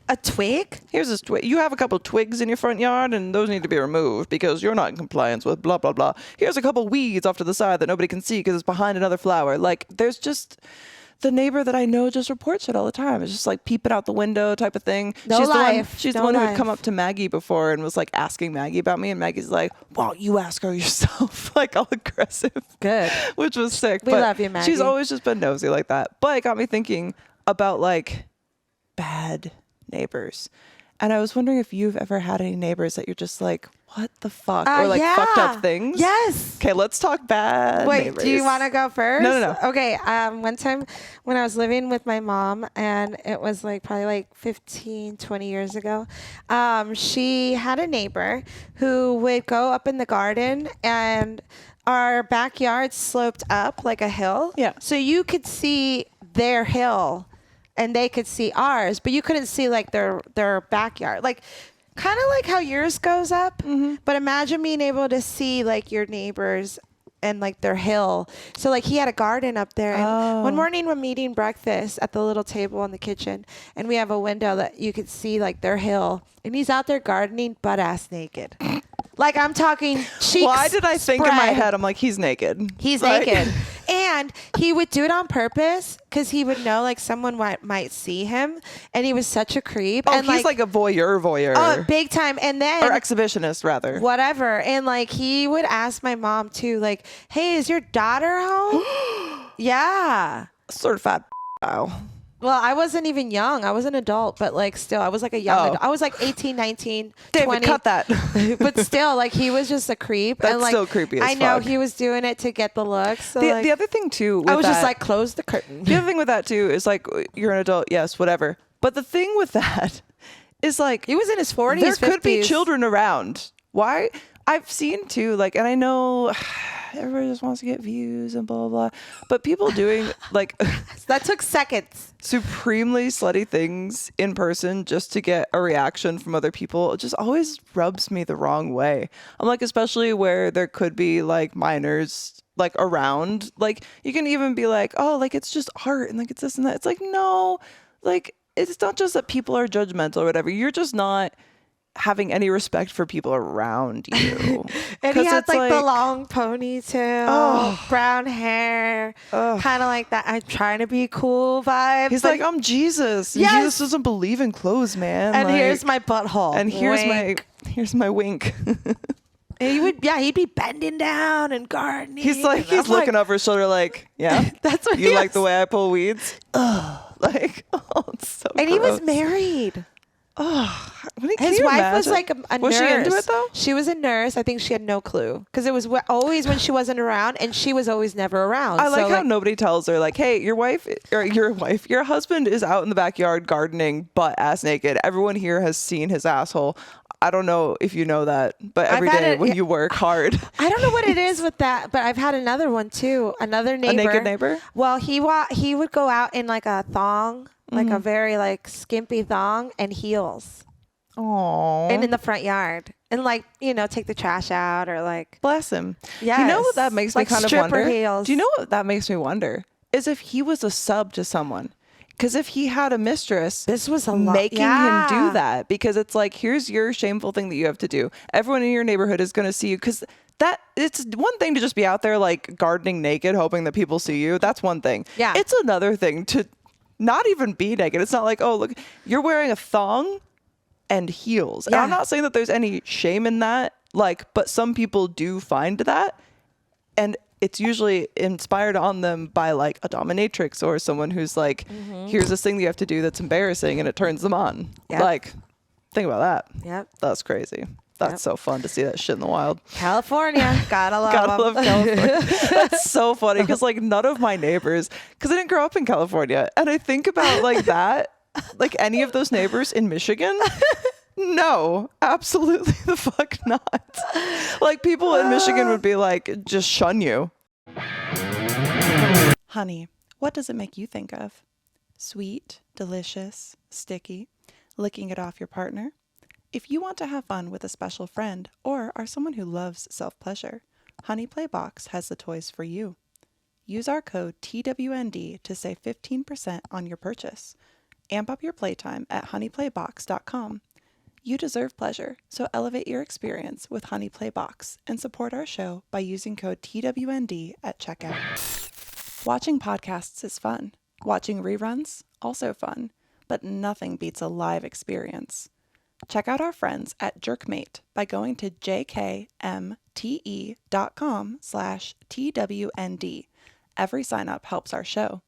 A twig? Here's this twig. You have a couple twigs in your front yard and those need to be removed because you're not in compliance with blah, blah, blah. Here's a couple weeds off to the side that nobody can see because it's behind another flower. Like there's just the neighbor that I know just reports it all the time. It's just like peeping out the window type of thing. She's the one who had come up to Maggie before and was like asking Maggie about me. And Maggie's like, well, you ask her yourself, like all aggressive. Good. Which was sick. We love you, Maggie. She's always just been nosy like that. But it got me thinking about like bad neighbors. And I was wondering if you've ever had any neighbors that you're just like, what the fuck? Or like fucked up things? Yes. Okay, let's talk bad neighbors. Do you want to go first? No. Okay. One time when I was living with my mom, and it was like probably like 15, 20 years ago, she had a neighbor who would go up in the garden, and our backyard sloped up like a hill. Yeah. So you could see their hill and they could see ours, but you couldn't see like their backyard. Like kind of like how yours goes up, but imagine being able to see like your neighbors and like their hill. So like he had a garden up there. And one morning we're eating breakfast at the little table in the kitchen, and we have a window that you could see like their hill, and he's out there gardening butt ass naked. Like I'm talking cheeks. Why did I think in my head, I'm like, he's naked. He's naked. And he would do it on purpose because he would know like someone might see him, and he was such a creep. Oh, and he's like a voyeur. Oh, big time. And then or exhibitionist rather. Whatever. And like he would ask my mom too, like, hey, is your daughter home? Yeah. Certified style. Well, I wasn't even young. I was an adult, but like still, I was like a young adult. I was like 18, 19, David, 20. cut that. But still, like he was just a creep. That's and, like, still creepy as I know fuck. he was doing it to get the looks. So The other thing too, with I was that, just like, close the curtain. The other thing with that too is like, you're an adult, yes, whatever. But the thing with that is like, he was in his 40s, there 50s. could be children around. Why? I've seen too, like, and I know everybody just wants to get views and blah, blah, blah. But people doing like that took seconds. Supremely slutty things in person just to get a reaction from other people, it just always rubs me the wrong way. I'm like, especially where there could be like minors like around, like you can even be like, oh, like it's just art and like it's this and that. It's like, no, like it's not just that people are judgmental or whatever. You're just not having any respect for people around you. And he had like the long ponytail, brown hair, kind of like that I'm trying to be cool vibe. He's like, I'm Jesus. And Jesus doesn't believe in clothes, man. And like, here's my butthole. And here's my wink. And he'd be bending down and gardening. He's like, he's looking over his shoulder like, yeah, that's what you like the way I pull weeds? Like, it's so And gross. he was married. His wife was like a nurse. Was she into it though? She was a nurse. I think she had no clue because it was always when she wasn't around, and she was always never around. I like how nobody tells her like, hey, your husband is out in the backyard gardening butt ass naked. Everyone here has seen his asshole. I don't know if you know that, but every day when you work hard. I don't know what it is with that, but I've had another one too. Another neighbor. A naked neighbor? Well, he would go out in like a thong, like a very like skimpy thong and heels. Aww. And in the front yard. And like, take the trash out or like. Bless him. Yes. You know what that makes me kind of wonder? Heels. Do you know what that makes me wonder? Is if he was a sub to someone. Because if he had a mistress, this was making him do that, because it's like, here's your shameful thing that you have to do. Everyone in your neighborhood is going to see you, because it's one thing to just be out there like gardening naked, hoping that people see you. That's one thing. Yeah. It's another thing to not even be naked. It's not like, oh, look, you're wearing a thong and heels. Yeah. And I'm not saying that there's any shame in that, but some people do find that. And it's usually inspired on them by like a dominatrix or someone who's like, here's this thing that you have to do that's embarrassing, and it turns them on. Yep. Like, think about that. Yep. That's crazy. That's so fun to see that shit in the wild. California. Gotta love California. That's so funny, because like none of my neighbors, because I didn't grow up in California, and I think about like that, like any of those neighbors in Michigan. No, absolutely the fuck not. Like, people in Michigan would be like, just shun you. Honey, what does it make you think of? Sweet, delicious, sticky, licking it off your partner? If you want to have fun with a special friend or are someone who loves self-pleasure, Honey Playbox has the toys for you. Use our code TWND to save 15% on your purchase. Amp up your playtime at honeyplaybox.com. You deserve pleasure, so elevate your experience with Honey Playbox and support our show by using code TWND at checkout. Watching podcasts is fun. Watching reruns, also fun, but nothing beats a live experience. Check out our friends at Jerkmate by going to jkmte.com/TWND. Every sign up helps our show.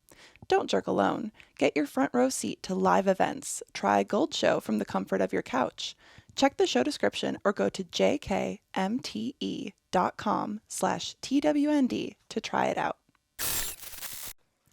Don't jerk alone. Get your front row seat to live events. Try Gold Show from the comfort of your couch. Check the show description or go to jkmte.com/TWND to try it out.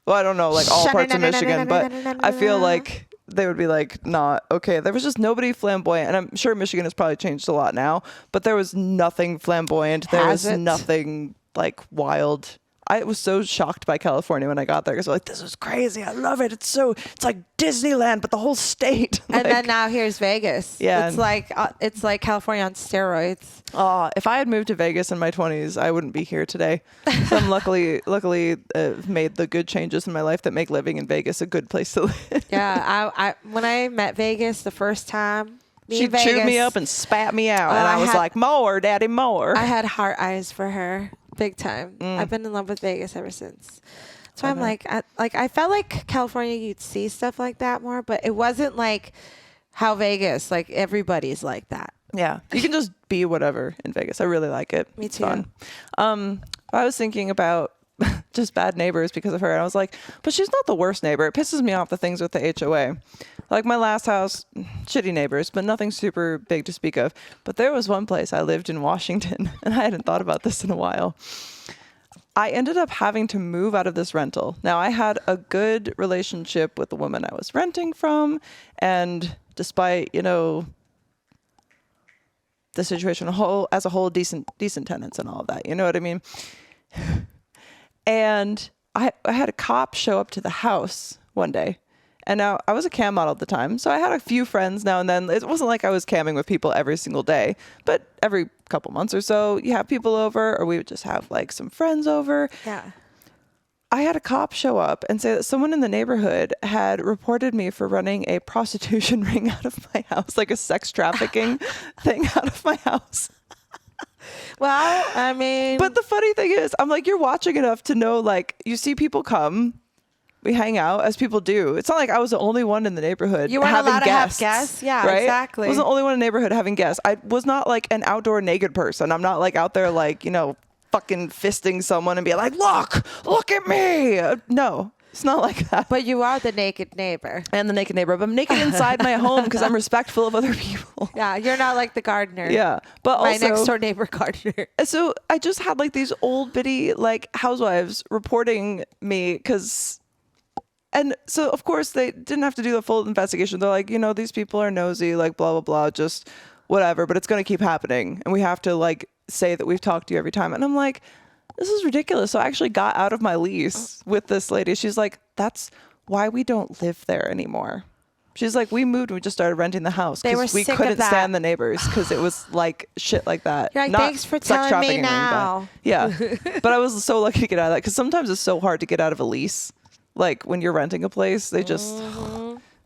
Well, I don't know, like all parts of Michigan, but I feel like they would be like, not okay. There was just nobody flamboyant, and I'm sure Michigan has probably changed a lot now, but there was nothing flamboyant. There was nothing like wild. I was so shocked by California when I got there, because I was like, this is crazy. I love it. It's like Disneyland, but the whole state. And then now here's Vegas. Yeah. It's like California on steroids. If I had moved to Vegas in my 20s, I wouldn't be here today. So I'm luckily made the good changes in my life that make living in Vegas a good place to live. Yeah. I when I met Vegas the first time, she chewed me up and spat me out. And I was like, more, daddy, more. I had heart eyes for her. Big time. I've been in love with Vegas ever since. So I'm like, I felt like California, you'd see stuff like that more, but it wasn't like how Vegas, like everybody's like that. Yeah. You can just be whatever in Vegas. I really like it. Me it's too. Fun. I was thinking about just bad neighbors because of her. And I was like, but she's not the worst neighbor. It pisses me off, the things with the HOA. Like my last house, shitty neighbors, but nothing super big to speak of. But there was one place I lived in Washington, and I hadn't thought about this in a while. I ended up having to move out of this rental. Now, I had a good relationship with the woman I was renting from, and despite, the situation as a whole, decent tenants and all of that, you know what I mean? And I had a cop show up to the house one day. And now I was a cam model at the time, so I had a few friends now and then. It wasn't like I was camming with people every single day, but every couple months or so, you have people over, or we would just have like some friends over. Yeah. I had a cop show up and say that someone in the neighborhood had reported me for running a prostitution ring out of my house, like a sex trafficking thing out of my house. Well, I mean, but the funny thing is, I'm like, you're watching enough to know, like, you see people come. We hang out as people do. It's not like I was the only one in the neighborhood. You weren't having allowed guests, to have guests. Yeah, right? exactly. I was the only one in the neighborhood having guests. I was not like an outdoor naked person. I'm not like out there like, fucking fisting someone and be like, look at me. No, it's not like that. But you are the naked neighbor. And the naked neighbor. But I'm naked inside my home because I'm respectful of other people. Yeah, you're not like the gardener. Yeah. But my also, next door neighbor gardener. So I just had like these old bitty like housewives reporting me because... And so, of course, they didn't have to do the full investigation. They're like, these people are nosy, like, blah, blah, blah. Just whatever, but it's going to keep happening. And we have to like say that we've talked to you every time. And I'm like, this is ridiculous. So I actually got out of my lease with this lady. She's like, that's why we don't live there anymore. She's like, we moved and we just started renting the house because we couldn't stand the neighbors because it was like shit like that. You're like, not thanks for sex telling me trafficking or anything, now. but yeah. But I was so lucky to get out of that because sometimes it's so hard to get out of a lease. Like when you're renting a place, they just,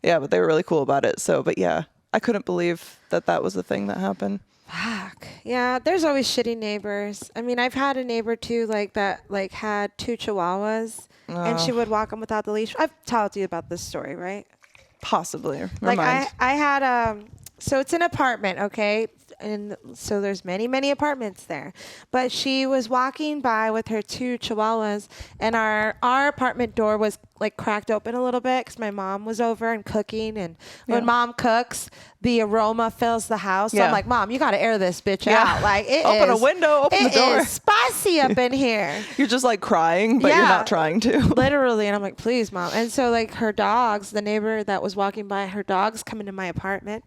yeah, but they were really cool about it. So, but yeah, I couldn't believe that was the thing that happened. Fuck. Yeah, there's always shitty neighbors. I mean, I've had a neighbor too, like that, like had 2 chihuahuas and she would walk them without the leash. I've told you about this story, right? Possibly. Like I had so it's an apartment, okay? And so there's many apartments there. But she was walking by with her 2 chihuahuas and our apartment door was like cracked open a little bit because my mom was over and cooking, and when mom cooks, the aroma fills the house. So I'm like, Mom, you got to air this bitch out. Like open a window, open the door. It is spicy up in here. You're just like crying, but you're not trying to. Literally. And I'm like, please, Mom. And so like her dogs, the neighbor that was walking by, her dogs come into my apartment.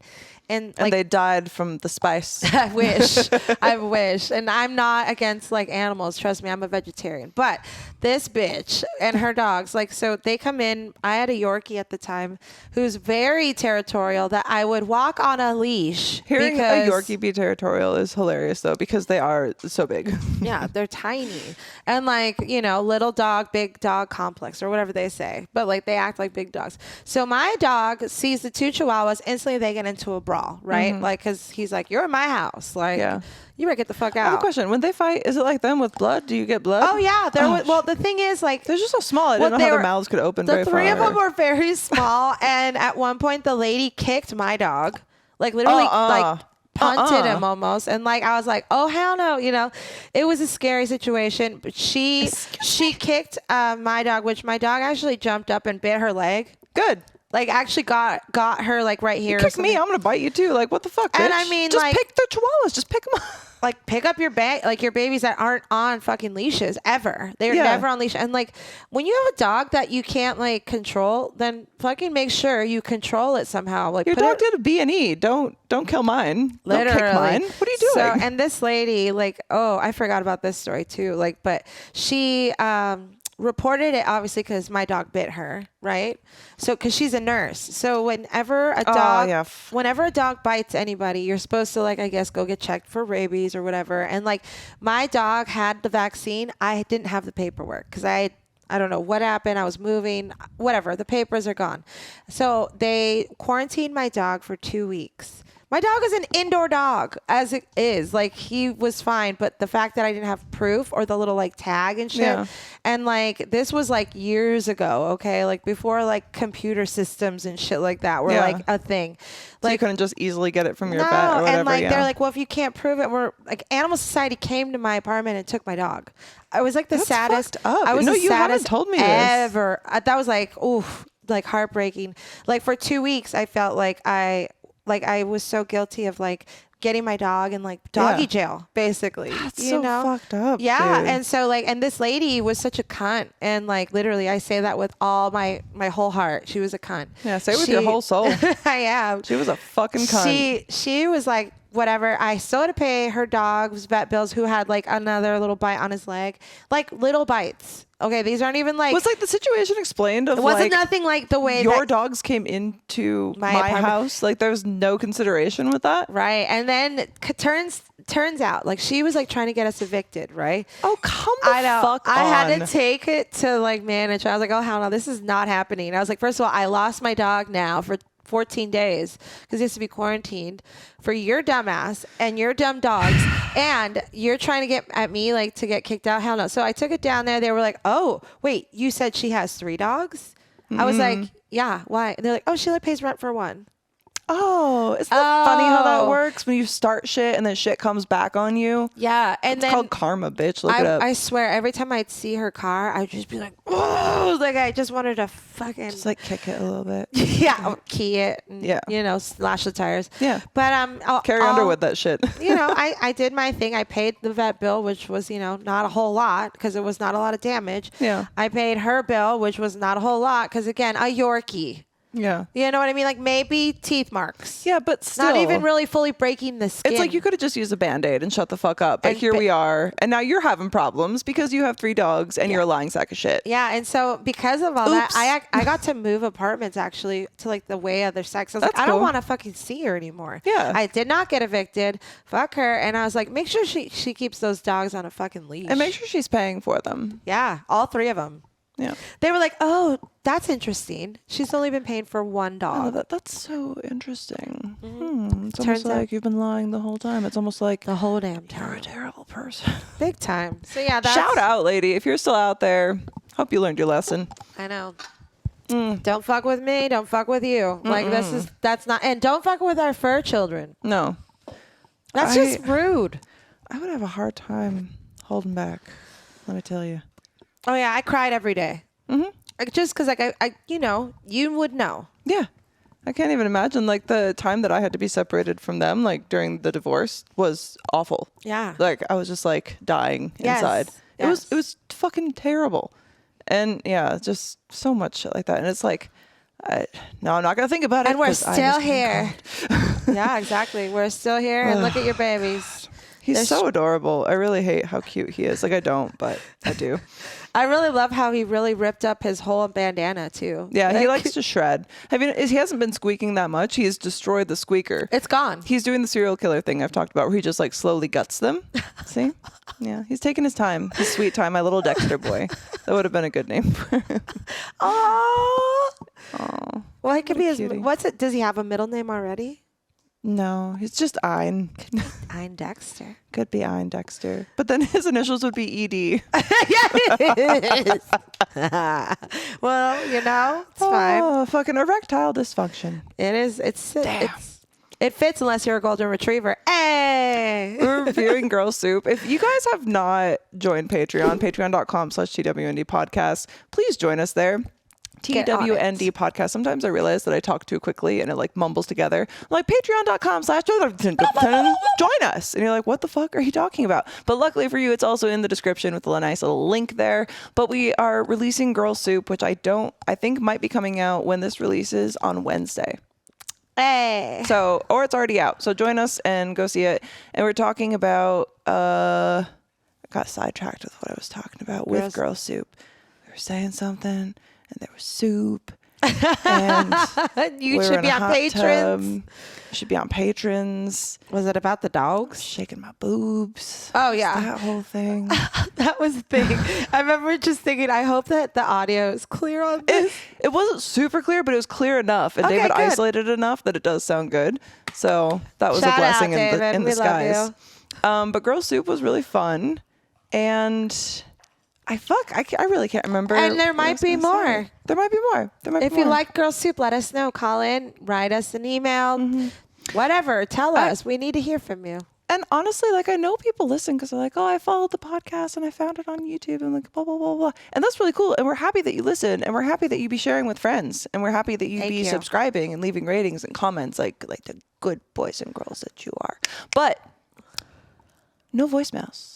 And like, they died from the spice. I wish. And I'm not against like animals. Trust me, I'm a vegetarian. But this bitch and her dogs, like, so they come in. I had a Yorkie at the time who's very territorial that I would walk on a leash. Hearing a Yorkie be territorial is hilarious though, because they are so big. Yeah, they're tiny. And like, you know, little dog, big dog complex or whatever they say. But like they act like big dogs. So my dog sees the 2 chihuahuas, instantly they get into a brawl, right? Like, because he's like, you're in my house. Like, you better get the fuck out. I have a question. When they fight, is it like them with blood? Do you get blood? Oh, yeah. Well, the thing is, like, they're just so small. I didn't know how their mouths could open very far. The 3 of them were very small. And at one point, the lady kicked my dog. Like, literally, like, punted him almost. And like, I was like, oh, hell no. You know, it was a scary situation. But she kicked my dog, which my dog actually jumped up and bit her leg. Good. Like, actually got her, like, right here. You kick me, I'm going to bite you, too. Like, what the fuck, bitch? And I mean, just like, pick the chihuahuas. Just pick them up. Like, pick up your your babies that aren't on fucking leashes, ever. They're never on leash. And, like, when you have a dog that you can't, like, control, then fucking make sure you control it somehow. Like, your dog did a B&E. Don't kill mine. Literally. Don't kick mine. What are you doing? So, and this lady, like, oh, I forgot about this story, too. Like, but she... reported it obviously because my dog bit her, right? So because she's a nurse, so whenever a dog bites anybody, you're supposed to, like, I guess go get checked for rabies or whatever. And like my dog had the vaccine, I didn't have the paperwork because I don't know what happened. I was moving, whatever. The papers are gone. So they quarantined my dog for 2 weeks. My dog is an indoor dog as it is. Like, he was fine. But the fact that I didn't have proof or the little, like, tag and shit. Yeah. And, like, this was, like, years ago, okay? Like, before, like, computer systems and shit like that were, like, a thing. So you couldn't just easily get it from your vet or whatever. And, like, they're like, well, if you can't prove it, like, Animal Society came to my apartment and took my dog. I was, like, the saddest. I was the saddest told me ever. That was, like, oof, like, heartbreaking. Like, for 2 weeks, I felt like I was so guilty of, like, getting my dog in, like, doggy jail, basically. That's so fucked up. Yeah. Dude. And so, like, and this lady was such a cunt. And, like, literally, I say that with all my whole heart. She was a cunt. Yeah, say it with your whole soul. I am. She was a fucking cunt. She was like, whatever. I still had to pay her dog's vet bills, who had, like, another little bite on his leg. Like, little bites. Okay, these aren't even like... Was, like, the situation explained of, it wasn't like... nothing like the way your dogs came into my house? Like, there's no consideration with that? Right. And then turns out, like, she was, like, trying to get us evicted, right? Oh, come the fuck on. I had to take it to, like, manager. I was like, oh, hell no, this is not happening. I was like, first of all, I lost my dog now for 14 days because he has to be quarantined for your dumbass and your dumb dogs, and you're trying to get at me, like, to get kicked out. Hell no. So I took it down there. They were like, oh, wait, you said she has 3 dogs? I was like, yeah, why? And they're like, oh, she only pays rent for 1. Oh, isn't that funny how that works? When you start shit and then shit comes back on you. Yeah. And it's called karma, bitch. Look it up. I swear, every time I'd see her car, I'd just be like, oh, like, I just wanted to fucking... Just, like, kick it a little bit. Yeah. Key it. And, you know, slash the tires. Yeah. But... Carrie Underwood that shit. You know, I did my thing. I paid the vet bill, which was, you know, not a whole lot because it was not a lot of damage. Yeah. I paid her bill, which was not a whole lot because, again, a Yorkie. Yeah. You know what I mean? Like maybe teeth marks. Yeah, but still. Not even really fully breaking the skin. It's like you could have just used a Band-Aid and shut the fuck up. But here we are. And now you're having problems because you have 3 dogs and you're a lying sack of shit. Yeah. And so because of all that, I got to move apartments actually to like the way other sex. I was like, I don't want to fucking see her anymore. Yeah. I did not get evicted. Fuck her. And I was like, make sure she keeps those dogs on a fucking leash. And make sure she's paying for them. Yeah. All 3 of them. Yeah. They were like, oh, that's interesting. She's only been paying for 1 dog. Oh, that's so interesting. It's almost like you've been lying the whole time. It's almost like the whole damn time. You're a terrible person. Big time. So yeah, that's... Shout out, lady. If you're still out there, hope you learned your lesson. I know. Don't fuck with me. Don't fuck with you. Like that's not... And don't fuck with our fur children. No. That's just rude. I would have a hard time holding back. Let me tell you. Oh yeah, I cried every day. Like, just because, like, I, you know, you would know. Yeah, I can't even imagine like the time that I had to be separated from them, like during the divorce, was awful. Yeah, like I was just like dying inside. It was fucking terrible, and yeah, just so much shit like that. And it's like, no, I'm not gonna think about it. And we're still here. Yeah, exactly. We're still here, and look at your babies. He's so adorable. I really hate how cute he is. Like, I don't, but I do. I really love how he really ripped up his whole bandana, too. Yeah, he likes to shred. He hasn't been squeaking that much. He's destroyed the squeaker. It's gone. He's doing the serial killer thing I've talked about, where he just, like, slowly guts them. See? Yeah, he's taking his time. His sweet time, my little Dexter boy. That would have been a good name for him. Oh. Well, he could be cutie. Does he have a middle name already? No, he's just Ein. Ein Dexter. Could be Ein Dexter. But then his initials would be ED. Yeah, it is. Well, you know, it's fine. Oh, fucking erectile dysfunction. It is. It fits unless you're a golden retriever. Hey! We're reviewing Girl Soup. If you guys have not joined Patreon, patreon.com/TWND podcast, please join us there. TWND podcast. Sometimes I realize that I talk too quickly and it like mumbles together. I'm like, patreon.com/join us. And you're like, what the fuck are you talking about? But luckily for you, it's also in the description with a nice little link there. But we are releasing Girl Soup, which I think might be coming out when this releases on Wednesday. Hey. So, or it's already out. So join us and go see it. And we're talking about, I got sidetracked with what I was talking about with Girl Soup. We were saying something. And there was soup. And you should be on patrons. You should be on patrons. Was it about the dogs? Shaking my boobs. Oh, yeah. That whole thing. That was the thing. I remember just thinking, I hope that the audio is clear on this. It wasn't super clear, but it was clear enough. And David isolated enough that it does sound good. So that was a blessing in disguise. But Girl Soup was really fun. And... I really can't remember. And there might be more. There might be more. If you like Girl Soup, let us know. Call in, write us an email, whatever. Tell us. We need to hear from you. And honestly, like I know people listen because they're like, oh, I followed the podcast and I found it on YouTube and like blah, blah, blah, blah. And that's really cool. And we're happy that you listen and we're happy that you be sharing with friends and we're happy that you be subscribing and leaving ratings and comments like the good boys and girls that you are. But no voicemails.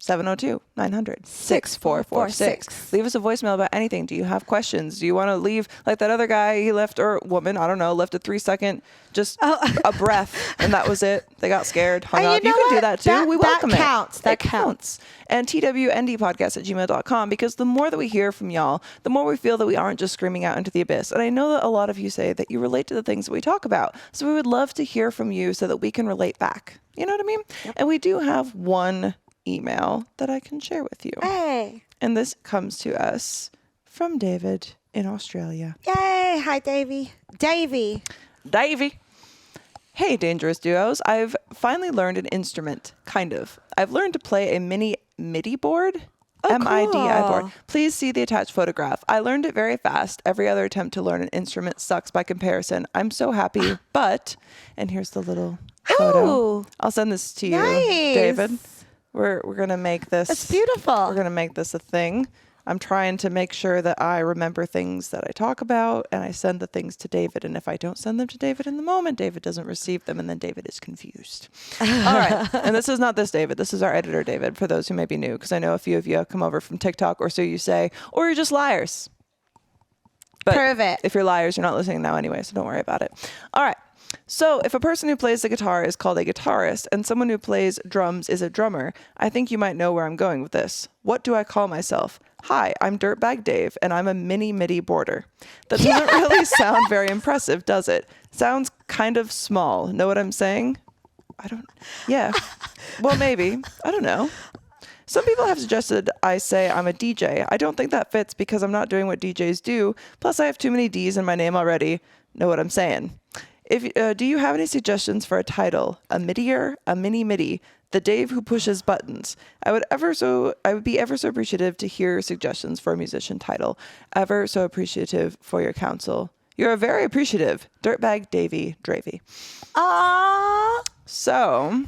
702-900-6446. Leave us a voicemail about anything. Do you have questions? Do you want to leave like that other guy he left, or woman, I don't know, left a 3-second, just a breath, and that was it. They got scared, hung up. You can do that too. We welcome it. That counts. And TWNDpodcast@gmail.com, because the more that we hear from y'all, the more we feel that we aren't just screaming out into the abyss. And I know that a lot of you say that you relate to the things that we talk about. So we would love to hear from you so that we can relate back. You know what I mean? Yep. And we do have one email that I can share with you. Hey. And this comes to us from David in Australia. Yay. Hi, Davey. Davey. Hey, Dangerous Duos. I've finally learned an instrument, kind of. I've learned to play a mini MIDI board. MIDI board. Please see the attached photograph. I learned it very fast. Every other attempt to learn an instrument sucks by comparison. I'm so happy, but, and here's the little photo. Ooh. I'll send this to you, David. We're going to make this. It's beautiful. We're going to make this a thing. I'm trying to make sure that I remember things that I talk about and I send the things to David. And if I don't send them to David in the moment, David doesn't receive them and then David is confused. All right. And this is not this David. This is our editor, David, for those who may be new, because I know a few of you have come over from TikTok, or so you say, or you're just liars. But prove it. if you're liars, you're not listening now anyway, so don't worry about it. All right. So if a person who plays the guitar is called a guitarist and someone who plays drums is a drummer, I think you might know where I'm going with this. What do I call myself? Hi, I'm Dirtbag Dave, and I'm a mini MIDI boarder. That doesn't really sound very impressive, does it? Sounds kind of small. Know what I'm saying? Yeah. Well, maybe. I don't know. Some people have suggested I say I'm a DJ. I don't think that fits because I'm not doing what DJs do. Plus, I have too many D's in my name already. Know what I'm saying? Do you have any suggestions for a title? A midier, a mini MIDI, the Dave who pushes buttons. I would be ever so appreciative to hear suggestions for a musician title. Ever so appreciative for your counsel. You're very appreciative, Dirtbag Davey Dravey. Aww. So.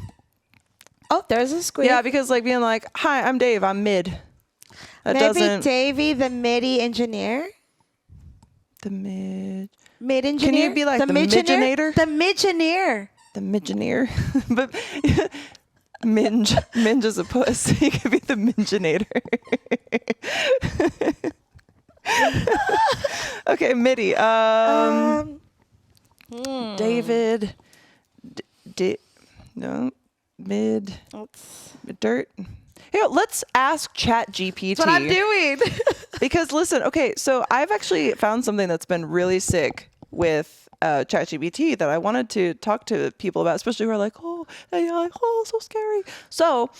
Oh, there's a squeak. Yeah, because like being like, hi, I'm Dave, I'm mid. Maybe Davey, the MIDI engineer. The mid engineer. Can you be like the midgenator? The midgeneer. The midgeneer. But minge is a puss. He could be the midgenator. Okay, MIDI. David. No. Dirt. Here, let's ask ChatGPT. That's what I'm doing. Because listen, okay, so I've actually found something that's been really sick with ChatGPT that I wanted to talk to people about, especially who are like, oh, AI, oh, so scary. So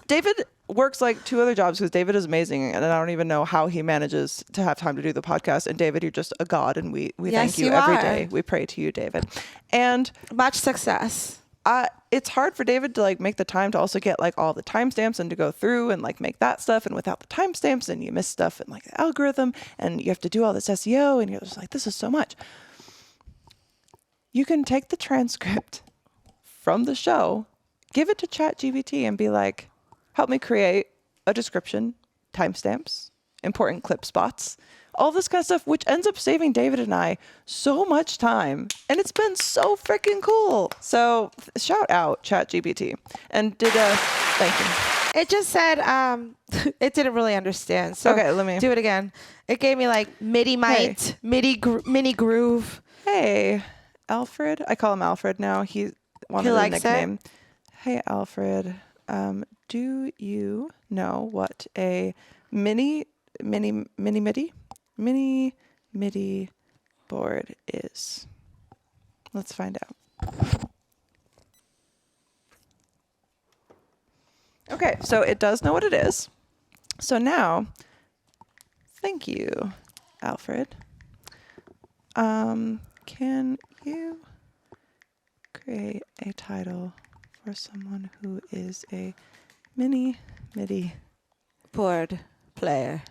David works like 2 other jobs because David is amazing, and I don't even know how he manages to have time to do the podcast. And David, you're just a god, and we thank you every day. We pray to you, David. And much success. It's hard for David to like make the time to also get like all the timestamps and to go through and like make that stuff. And without the timestamps, then you miss stuff and like the algorithm, and you have to do all this SEO, and you're just like, this is so much. You can take the transcript from the show, give it to ChatGPT, and be like, help me create a description, timestamps, important clip spots, all this kind of stuff, which ends up saving David and I so much time. And it's been so freaking cool. So shout out ChatGPT. And thank you. It just said, it didn't really understand. So okay, let me do it again. It gave me like MIDI mite, mini groove. Hey, Alfred. I call him Alfred now. He wanted a nickname. It? Hey, Alfred. Do you know what a mini MIDI board is? Let's find out. Okay, so it does know what it is. So now, thank you, Alfred. Can you create a title for someone who is a mini MIDI board player?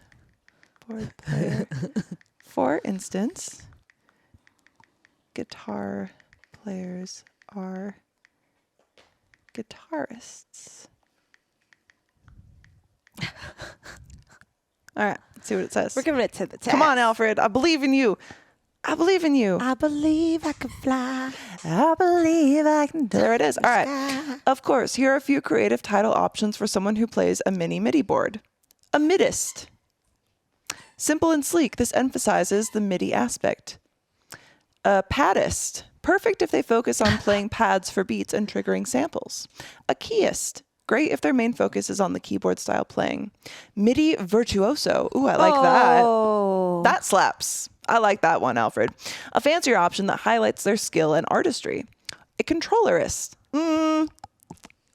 For instance, guitar players are guitarists. All right, let's see what it says. We're giving it to the test. Come on, Alfred. I believe in you. I believe in you. I believe I can fly. I believe I can. There it is. All right. Of course, here are a few creative title options for someone who plays a mini MIDI board. A midist. Simple and sleek. This emphasizes the MIDI aspect. A padist. Perfect if they focus on playing pads for beats and triggering samples. A keyist. Great if their main focus is on the keyboard style playing. MIDI virtuoso. Ooh, I like that. That slaps. I like that one, Alfred. A fancier option that highlights their skill and artistry. A controllerist.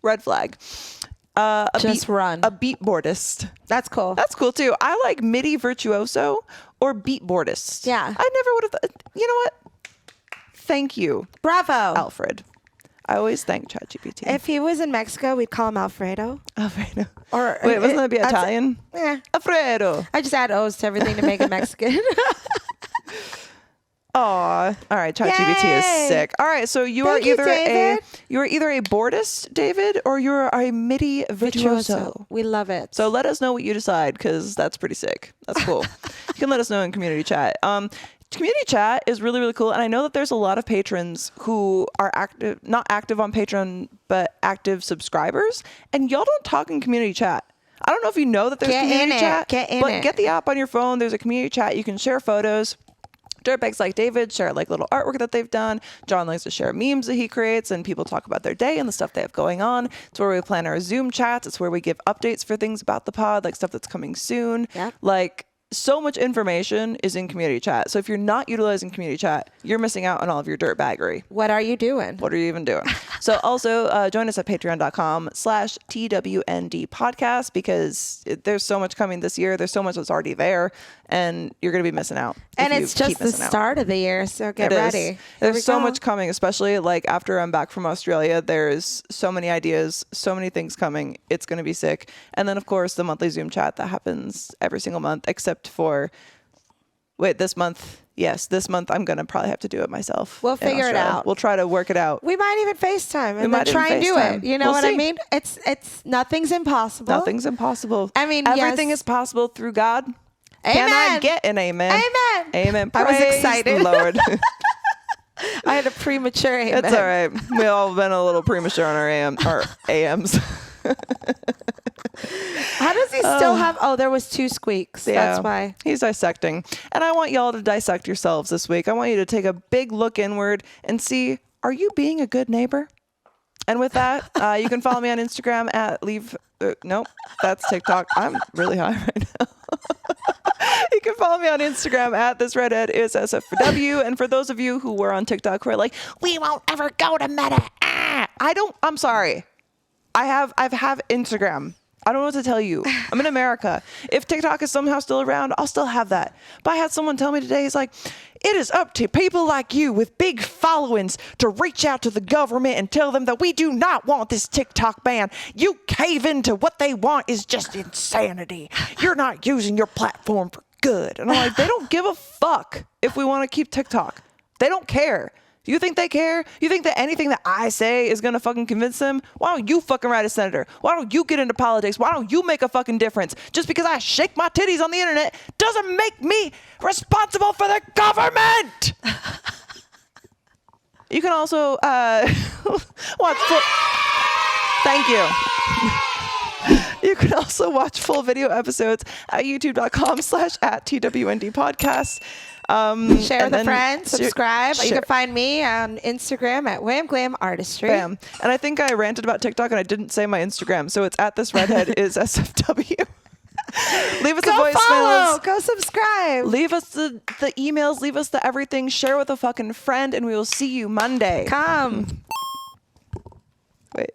Red flag. A beatboardist. That's cool. That's cool too. I like MIDI virtuoso or beatboardist. Yeah. I never would have. You know what? Thank you. Bravo. Alfred. I always thank ChatGPT. If he was in Mexico, we'd call him Alfredo. Alfredo. Or wait, wasn't that be Italian? Yeah. Alfredo. I just add O's to everything to make it Mexican. Aw. All right, ChatGPT is sick. All right, so you are either a boardist, David, or you're a MIDI virtuoso. We love it. So let us know what you decide, because that's pretty sick. That's cool. You can let us know in community chat. Community chat is really, really cool. And I know that there's a lot of patrons who are not active on Patreon, but active subscribers. And y'all don't talk in community chat. I don't know if you know that there's community chat, but get the app on your phone. There's a community chat. You can share photos. Dirtbags like David share like little artwork that they've done. John likes to share memes that he creates, and people talk about their day and the stuff they have going on. It's where we plan our Zoom chats. It's where we give updates for things about the pod, like stuff that's coming soon. Yep. Like, so much information is in community chat. So if you're not utilizing community chat, you're missing out on all of your dirtbaggery. What are you doing? What are you even doing? So also join us at patreon.com/TWND podcast, because there's so much coming this year. There's so much that's already there, and you're going to be missing out. And it's just the start of the year, so get ready. There's so much coming, especially like after I'm back from Australia. There's so many ideas, so many things coming. It's going to be sick. And then, of course, the monthly Zoom chat that happens every single month, except for this month. Yes, this month I'm going to probably have to do it myself. We'll figure it out. We'll try to work it out. We might even FaceTime and then try and do it. You know what I mean? It's nothing's impossible. Nothing's impossible. I mean, everything is possible through God. Amen. Can I get an amen? Amen. Amen. I was excited. The Lord. I had a premature amen. It's all right. We all been a little premature on our AMs. How does he still have? Oh, there was 2 squeaks. Yeah, that's why. He's dissecting. And I want y'all to dissect yourselves this week. I want you to take a big look inward and see, are you being a good neighbor? And with that, you can follow me on Instagram at nope, that's TikTok. I'm really high right now. You can follow me on Instagram at this redhead is SFW. And for those of you who were on TikTok who are like, we won't ever go to Meta. I'm sorry. I've Instagram. I don't know what to tell you. I'm in America. If TikTok is somehow still around, I'll still have that. But I had someone tell me today, he's like, it is up to people like you with big followings to reach out to the government and tell them that we do not want this TikTok ban. You cave into what they want is just insanity. You're not using your platform for good. And I'm like, they don't give a fuck if we want to keep TikTok. They don't care. You think they care? You think that anything that I say is going to fucking convince them? Why don't you fucking write a senator? Why don't you get into politics? Why don't you make a fucking difference? Just because I shake my titties on the internet doesn't make me responsible for the government. You can also watch Thank you. You can also watch full video episodes at youtube.com/@TWND podcast. Share with a friend, subscribe. You can find me on Instagram at Wham Glam Artistry. Bam. And I think I ranted about TikTok and I didn't say my Instagram, so it's at this redhead is SFW. Leave us a voicemail. Follow. Go subscribe. Leave us the emails. Leave us the everything. Share with a fucking friend, and we will see you Monday. Come. Wait.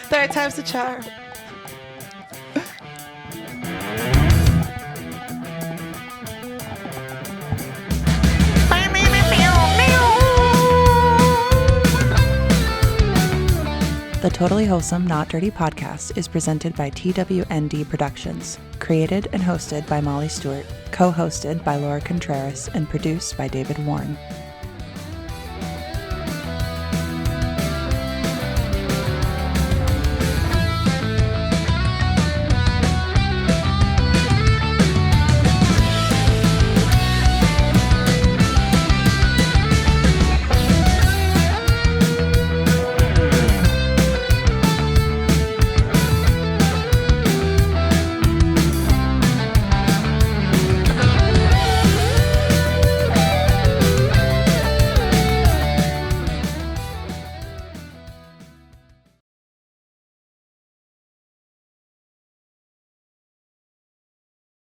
Third time's the charm. The Totally Wholesome Not Dirty podcast is presented by TWND Productions, created and hosted by Molly Stewart, co-hosted by Laura Contreras, and produced by David Warren.